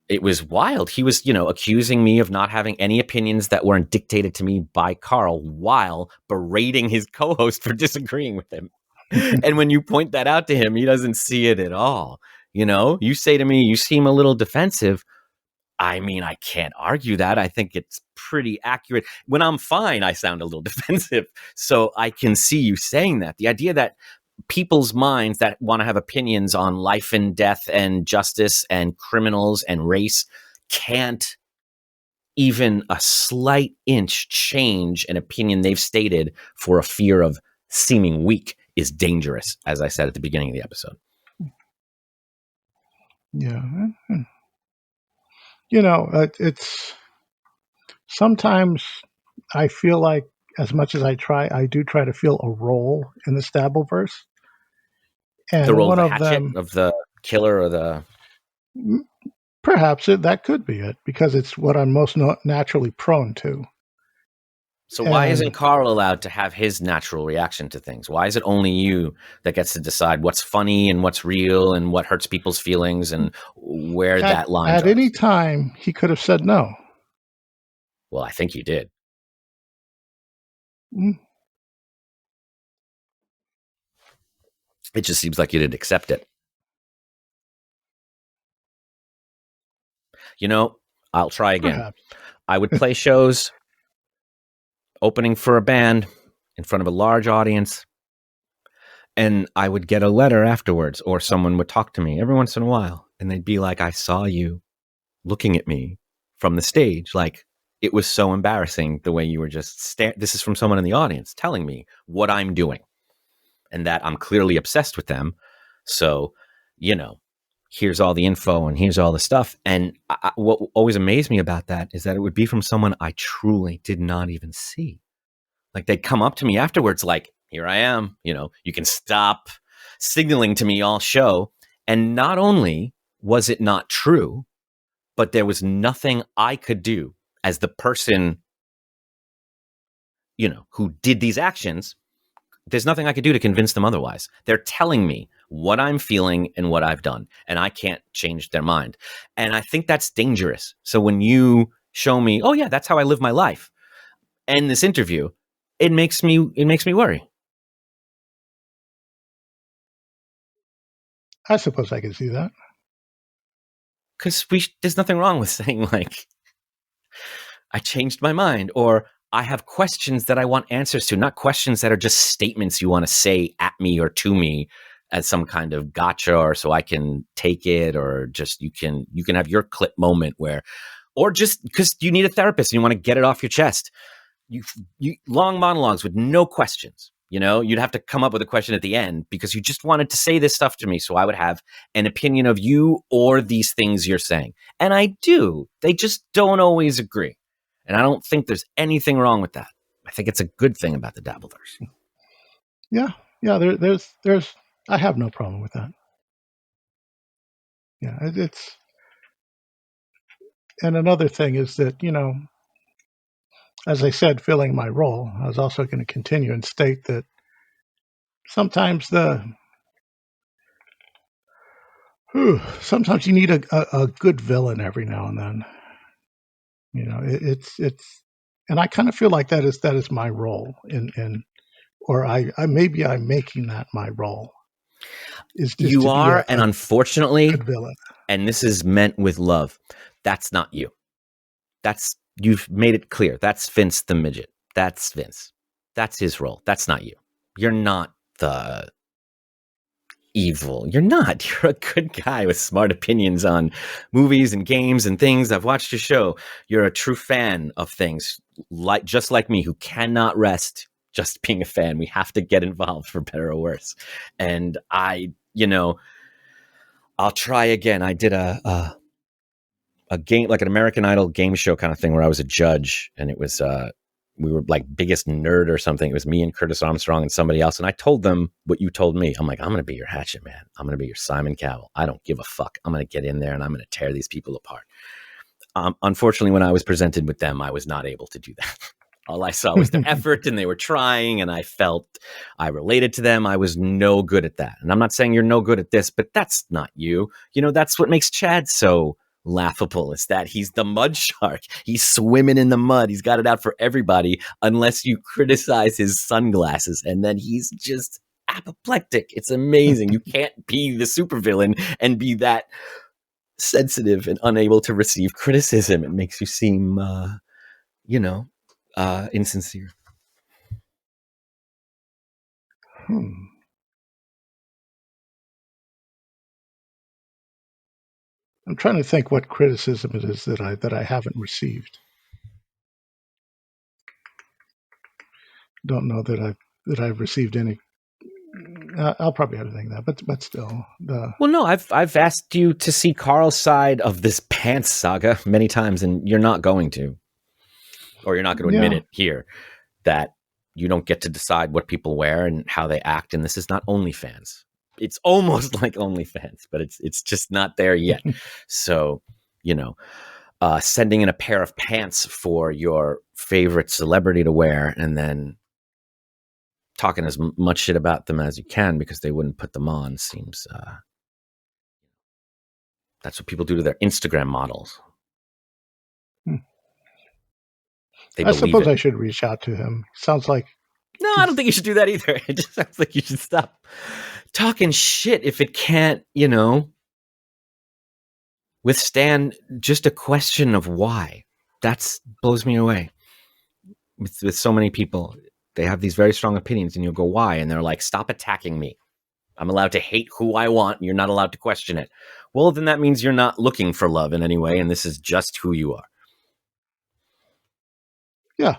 It was wild. He was, accusing me of not having any opinions that weren't dictated to me by Carl while berating his co-host for disagreeing with him. And when you point that out to him, he doesn't see it at all. You say to me, you seem a little defensive. I mean, I can't argue that. I think it's pretty accurate. When I'm fine, I sound a little defensive. So I can see you saying that. The idea that people's minds that want to have opinions on life and death and justice and criminals and race can't even a slight inch change an opinion they've stated for a fear of seeming weak is dangerous, as I said at the beginning of the episode. Yeah. It's sometimes I feel like as much as I do try to feel a role in the Dabbleverse. And the role one of the of hatchet, them, of the killer, or the... Perhaps that could be it, because it's what I'm most naturally prone to. So why isn't Carl allowed to have his natural reaction to things? Why is it only you that gets to decide what's funny and what's real and what hurts people's feelings and where that line At drops? any time, he could have said no. Well, I think you did. It just seems like you didn't accept it. I'll try again. Perhaps. I would play shows opening for a band in front of a large audience, and I would get a letter afterwards, or someone would talk to me every once in a while, and they'd be like, I saw you looking at me from the stage. Like, it was so embarrassing the way you were just this is from someone in the audience telling me what I'm doing and that I'm clearly obsessed with them. So, here's all the info and here's all the stuff. And what always amazed me about that is that it would be from someone I truly did not even see. Like, they'd come up to me afterwards, like, here I am, you can stop signaling to me all show. And not only was it not true, but there was nothing I could do as the person, who did these actions. There's nothing I could do to convince them otherwise. They're telling me what I'm feeling and what I've done, and I can't change their mind. And I think that's dangerous. So when you show me, oh yeah, that's how I live my life, and this interview, it makes me worry. I suppose I can see that. Because there's nothing wrong with saying, like, I changed my mind, or I have questions that I want answers to, not questions that are just statements you want to say at me or to me as some kind of gotcha, or so I can take it, or just you can have your clip moment where, or just because you need a therapist and you want to get it off your chest. You long monologues with no questions. You'd have to come up with a question at the end because you just wanted to say this stuff to me, so I would have an opinion of you or these things you're saying. And I do. They just don't always agree. And I don't think there's anything wrong with that. I think it's a good thing about the Dabbleverse. Yeah. There's. I have no problem with that. Yeah, it's. And another thing is that as I said, filling my role, I was also going to continue and state that sometimes sometimes you need a good villain every now and then. It's, and I kind of feel like that is my role or I maybe I'm making that my role is just You to be are, a and unfortunately, good villain. and this is meant with love, that's not you. You've made it clear. That's Vince the midget. That's Vince. That's his role. That's not you. You're not the evil. You're not. You're a good guy with smart opinions on movies and games and things. I've watched your show. You're a true fan of things, just like me, who cannot rest just being a fan. We have to get involved for better or worse. And I'll try again. I did a game, like an American Idol game show kind of thing, where I was a judge, and it was we were like Biggest Nerd or something. It was me and Curtis Armstrong and somebody else, and I told them what you told me. I'm like, I'm gonna be your Hatchet Man. I'm gonna be your Simon Cowell. I don't give a fuck. I'm gonna get in there and I'm gonna tear these people apart. Unfortunately, when I was presented with them, I was not able to do that. All I saw was their effort, and they were trying, and I felt I related to them. I was no good at that. And I'm not saying you're no good at this, but that's not you. That's what makes Chad so laughable, is that he's the mud shark. He's swimming in the mud. He's got it out for everybody unless you criticize his sunglasses, and then he's just apoplectic. It's amazing. You can't be the supervillain and be that sensitive and unable to receive criticism. It makes you seem insincere. I'm trying to think what criticism it is that I haven't received. Don't know that I've received any. I'll probably have to think that, but still. Well, no, I've asked you to see Carl's side of this pants saga many times, and you're not going to, or you're not going to admit it here, that you don't get to decide what people wear and how they act. And this is not OnlyFans. It's almost like OnlyFans, but it's just not there yet. So, sending in a pair of pants for your favorite celebrity to wear, and then talking as much shit about them as you can because they wouldn't put them on, seems that's what people do to their Instagram models. I suppose I should reach out to him. Sounds like. No, I don't think you should do that either. It just sounds like you should stop talking shit if it can't, withstand just a question of why. That blows me away. With so many people, they have these very strong opinions, and you'll go, why? And they're like, stop attacking me. I'm allowed to hate who I want, and you're not allowed to question it. Well, then that means you're not looking for love in any way, and this is just who you are. Yeah.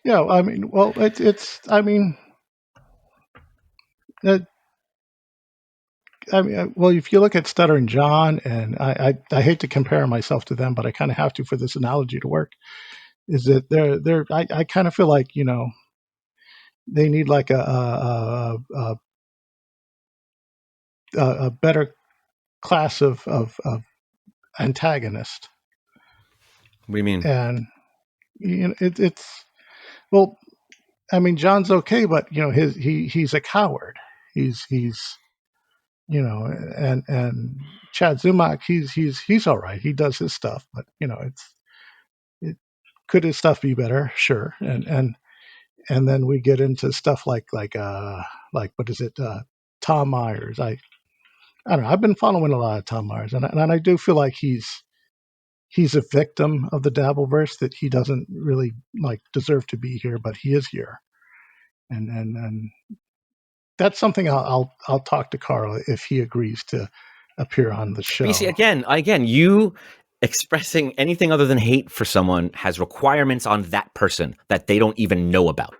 Yeah, I mean, well, it's. I mean, well, if you look at Stuttering John, and I hate to compare myself to them, but I kind of have to for this analogy to work. Is that they're I kind of feel like they need like a better class of antagonist. What do you mean? And it's well, I mean, John's okay, but he's a coward. He's and Chad Zumock, he's all right. He does his stuff, but could his stuff be better? Sure. And then we get into stuff like what is it? Tom Myers. I don't know. I've been following a lot of Tom Myers, and I do feel like he's a victim of the Dabbleverse, that he doesn't really deserve to be here, but he is here. and that's something I'll talk to Carl if he agrees to appear on the show. BC, again, you expressing anything other than hate for someone has requirements on that person that they don't even know about.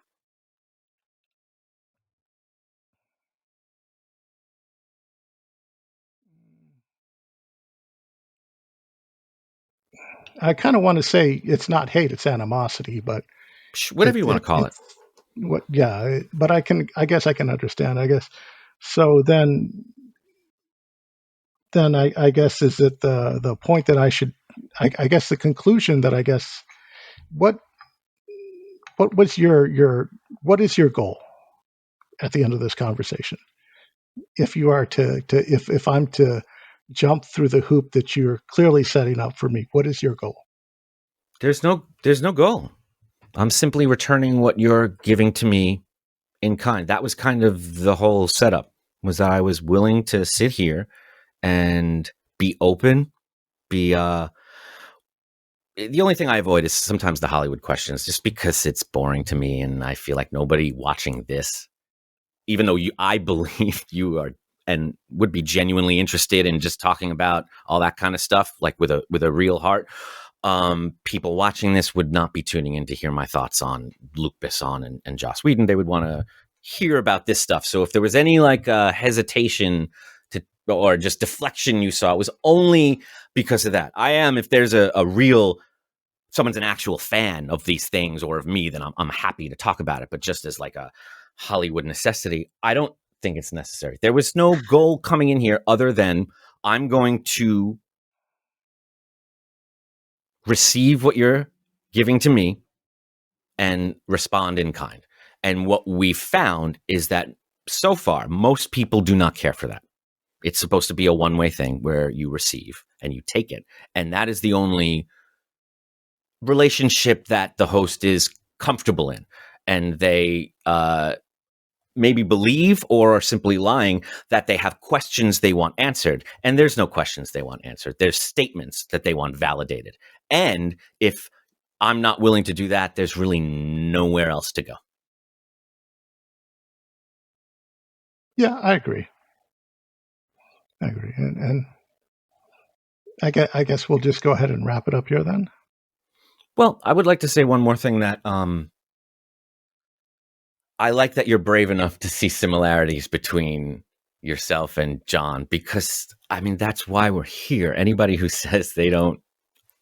I kind of want to say it's not hate, it's animosity, but Whatever you want to call it. But I guess I can understand, I guess. So then I guess is it the point that I should, I guess the conclusion that I guess, what was what is your goal at the end of this conversation? If you are if I'm to jump through the hoop that you're clearly setting up for me, what is your goal? There's no goal. I'm simply returning what you're giving to me in kind. That was kind of the whole setup, was that I was willing to sit here and be open, be the only thing I avoid is sometimes the Hollywood questions, just because it's boring to me, and I feel like nobody watching this, even though I believe you are and would be genuinely interested in just talking about all that kind of stuff, like with a real heart. People watching this would not be tuning in to hear my thoughts on Luc Besson and Joss Whedon. They would want to hear about this stuff. So if there was any hesitation or just deflection you saw, it was only because of that. If there's a real, someone's an actual fan of these things or of me, then I'm happy to talk about it. But just as like a Hollywood necessity, I don't think it's necessary. There was no goal coming in here other than I'm going to receive what you're giving to me and respond in kind. And what we found is that so far, most people do not care for that. It's supposed to be a one-way thing where you receive and you take it. And that is the only relationship that the host is comfortable in. And they maybe believe or are simply lying that they have questions they want answered. And there's no questions they want answered. There's statements that they want validated. And if I'm not willing to do that, there's really nowhere else to go. Yeah, I agree. And I guess we'll just go ahead and wrap it up here then. Well, I would like to say one more thing, that I like that you're brave enough to see similarities between yourself and John, because I mean, that's why we're here. Anybody who says they don't,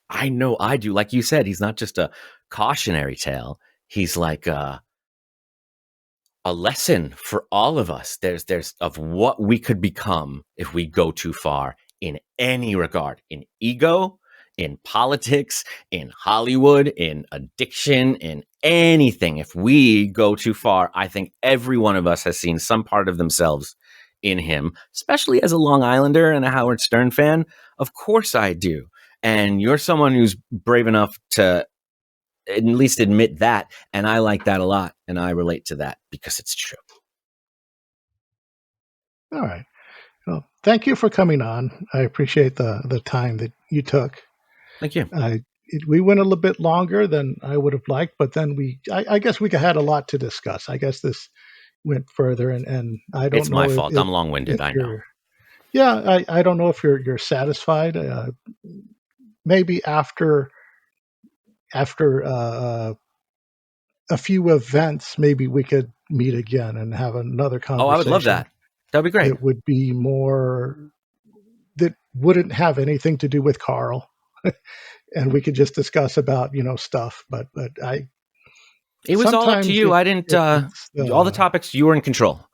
I know I do. Like you said, he's not just a cautionary tale. He's like a lesson for all of us. There's of what we could become if we go too far in any regard, in ego, in politics, in Hollywood, in addiction, in anything. If we go too far, I think every one of us has seen some part of themselves in him, especially as a Long Islander and a Howard Stern fan. Of course I do. And you're someone who's brave enough to at least admit that. And I like that a lot. And I relate to that because it's true. All right. Well, thank you for coming on. I appreciate the time that you took. Thank you. We went a little bit longer than I would have liked, but then I guess we had a lot to discuss. I guess this went further, and I don't know. It's my fault. I'm long-winded. I know. Yeah, I don't know if you're satisfied. Maybe after a few events, maybe we could meet again and have another conversation. Oh, I would love that. That'd be great. It would be more, that wouldn't have anything to do with Carl. And we could just discuss about, stuff, but it was all up to you. I didn't, all the topics, you were in control.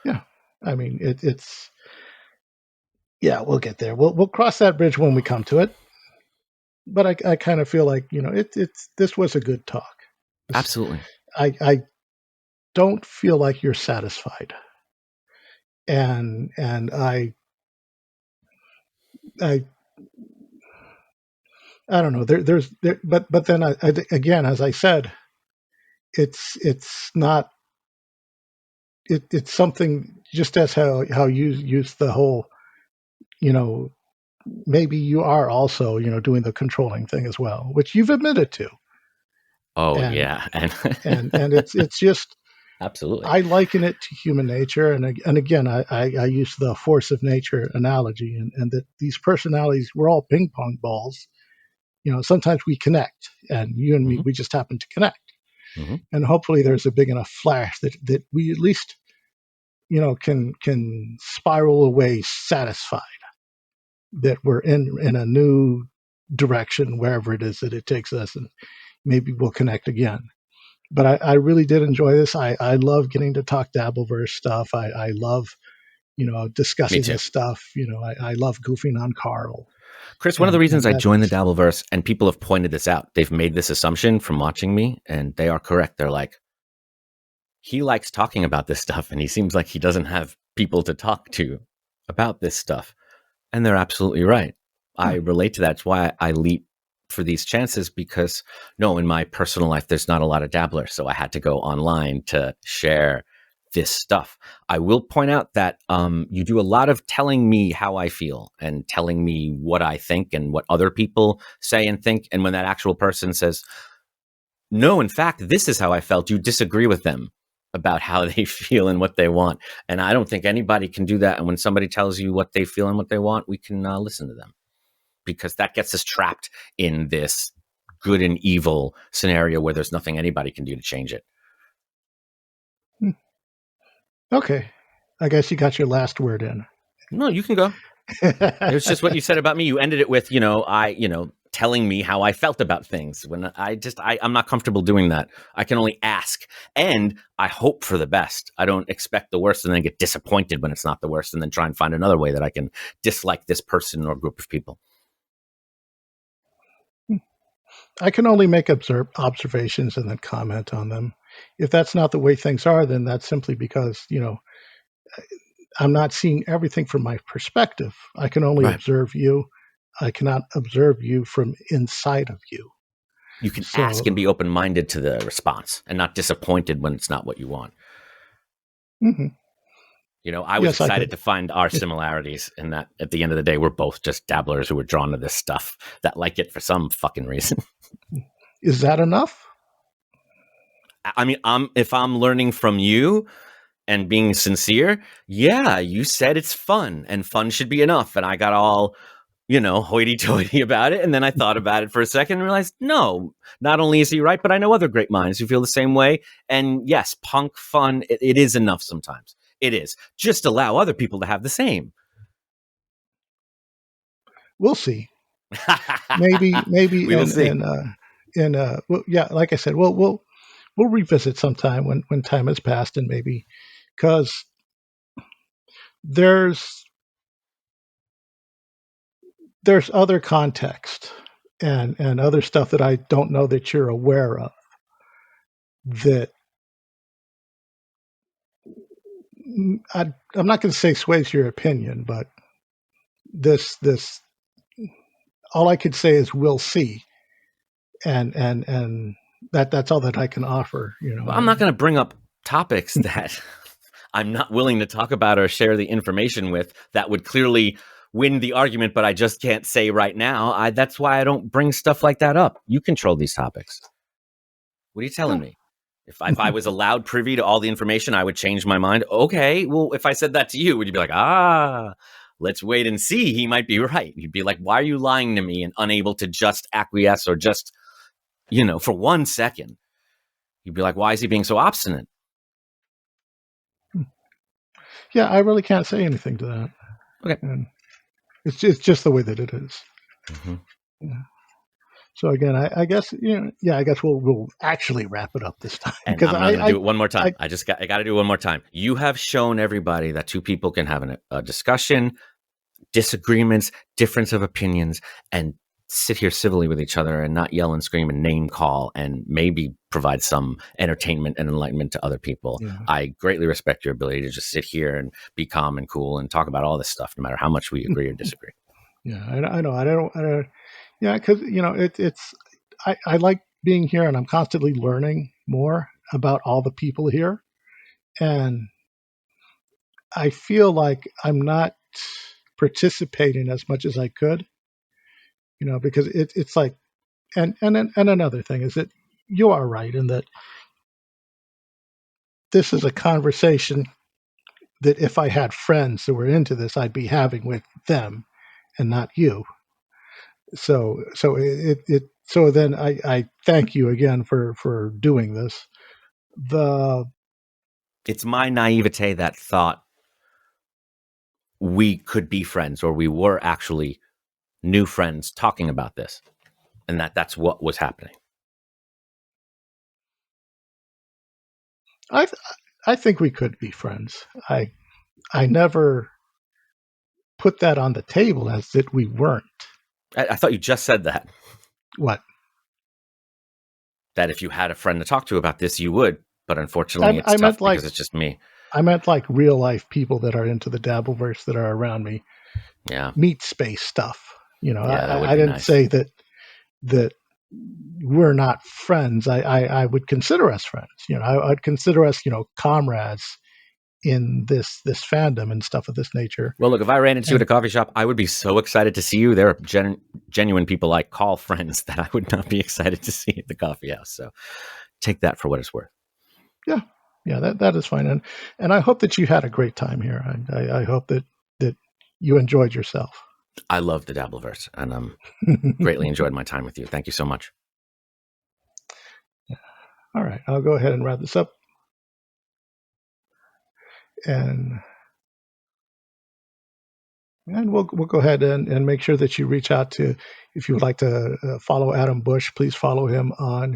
Yeah. I mean, it's, yeah, we'll get there. We'll cross that bridge when we come to it. But I kind of feel like, this was a good talk. Absolutely. I don't feel like you're satisfied. And I don't know. But then again, as I said, it's not. It's something, just as how you use the whole, maybe you are also, doing the controlling thing as well, which you've admitted to. Oh, yeah. And it's just, Absolutely. I liken it to human nature, and again, I use the force of nature analogy, and that these personalities, we're all ping pong balls. Sometimes we connect, and you and me, Hmm. we just happen to connect, Hmm. and hopefully there's a big enough flash that we at least can spiral away satisfied that we're in a new direction wherever it is that it takes us, and maybe we'll connect again. But I really did enjoy this. I love getting to talk Dabbleverse stuff. I love Me discussing too. this stuff. I love goofing on Carl, Chris, one of the and reasons I that joined the Dabbleverse, and people have pointed this out, they've made this assumption from watching me, and they are correct. They're like, he likes talking about this stuff, and he seems like he doesn't have people to talk to about this stuff. And they're absolutely right. I huh, relate to that. It's why I leap for these chances because, no, in my personal life, there's not a lot of dabblers. So I had to go online to share this stuff. I will point out that you do a lot of telling me how I feel and telling me what I think and what other people say and think. And when that actual person says, no, in fact, this is how I felt, you disagree with them about how they feel and what they want. And I don't think anybody can do that. And when somebody tells you what they feel and what they want, we can listen to them because that gets us trapped in this good and evil scenario where there's nothing anybody can do to change it. hmm, okay. I guess you got your last word in. No, you can go. It was just what you said about me. You ended it with, telling me how I felt about things when I'm not comfortable doing that. I can only ask and I hope for the best. I don't expect the worst and then get disappointed when it's not the worst and then try and find another way that I can dislike this person or group of people. I can only make observations and then comment on them. If that's not the way things are, then that's simply because I'm not seeing everything from my perspective. I can only Right. observe you. I cannot observe you from inside of you. You can ask So, and be open-minded to the response and not disappointed when it's not what you want. mhm, I was yes, I excited could. to find our similarities in that at the end of the day, we're both just dabblers who were drawn to this stuff that like it for some fucking reason. Is that enough? I mean, if I'm learning from you and being sincere, yeah, you said it's fun and fun should be enough. And I got all, hoity toity about it. And then I thought about it for a second and realized, no, not only is he right, but I know other great minds who feel the same way. And yes, punk fun, it is enough sometimes. It is. Just allow other people to have the same. We'll see. Maybe, We will see. well, yeah, like I said, we'll revisit sometime when time has passed, and maybe because there's there's other context and other stuff that I don't know that you're aware of that I'm not going to say sways your opinion, but this all I could say is we'll see, and that's all that I can offer. Well, I'm not going to bring up topics that I'm not willing to talk about or share the information with that would clearly win the argument, but I just can't say right now. That's why I don't bring stuff like that up. You control these topics. What are you telling me? If I was allowed privy to all the information, I would change my mind. Okay, well, if I said that to you, would you be like, let's wait and see? He might be right. You'd be like, why are you lying to me and unable to just acquiesce or just, for 1 second? You'd be like, why is he being so obstinate? Yeah, I really can't say anything to that, Okay. and it's just the way that it is. Mm-hmm. Yeah. So again, I guess yeah, I guess we'll actually wrap it up this time And because I'm not going to do it one more time. I I got to do it one more time. You have shown everybody that two people can have a discussion, disagreements, difference of opinions, and sit here civilly with each other and not yell and scream and name call and maybe provide some entertainment and enlightenment to other people. yeah I greatly respect your ability to just sit here and be calm and cool and talk about all this stuff, no matter how much we agree or disagree. yeah I know I don't yeah because it's I like being here and I'm constantly learning more about all the people here, and I feel like I'm not participating as much as I could, because it's like, and another thing is that you are right in that this is a conversation that if I had friends that were into this, I'd be having with them and not you. So then I thank you again for doing this. The It's my naivete that thought we could be friends, or we were actually new friends talking about this, and that's what was happening. I I think we could be friends. I never put that on the table as that we weren't. I thought you just said that. What? That if you had a friend to talk to about this, you would. But unfortunately, it's I tough meant like because it's just me. I meant like real life people that are into the Dabbleverse that are around me. Yeah. Meat space stuff. Yeah, that would I be didn't nice. say that we're not friends. I would consider us friends. I'd consider us, comrades in this fandom and stuff of this nature. Well, look, if I ran into you at a And coffee shop, I would be so excited to see you. There are genuine people I call friends that I would not be excited to see at the coffee house. So take that for what it's worth. yeah, that is fine. And I hope that you had a great time here. I hope that you enjoyed yourself. I love the Dabbleverse, and greatly enjoyed my time with you. Thank you so much. All right, I'll go ahead and wrap this up. And we'll go ahead and make sure that you reach out to, if you would like to follow Adam Busch, please follow him on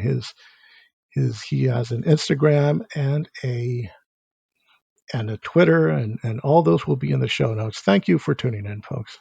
he has an Instagram and a Twitter, and all those will be in the show notes. Thank you for tuning in, folks.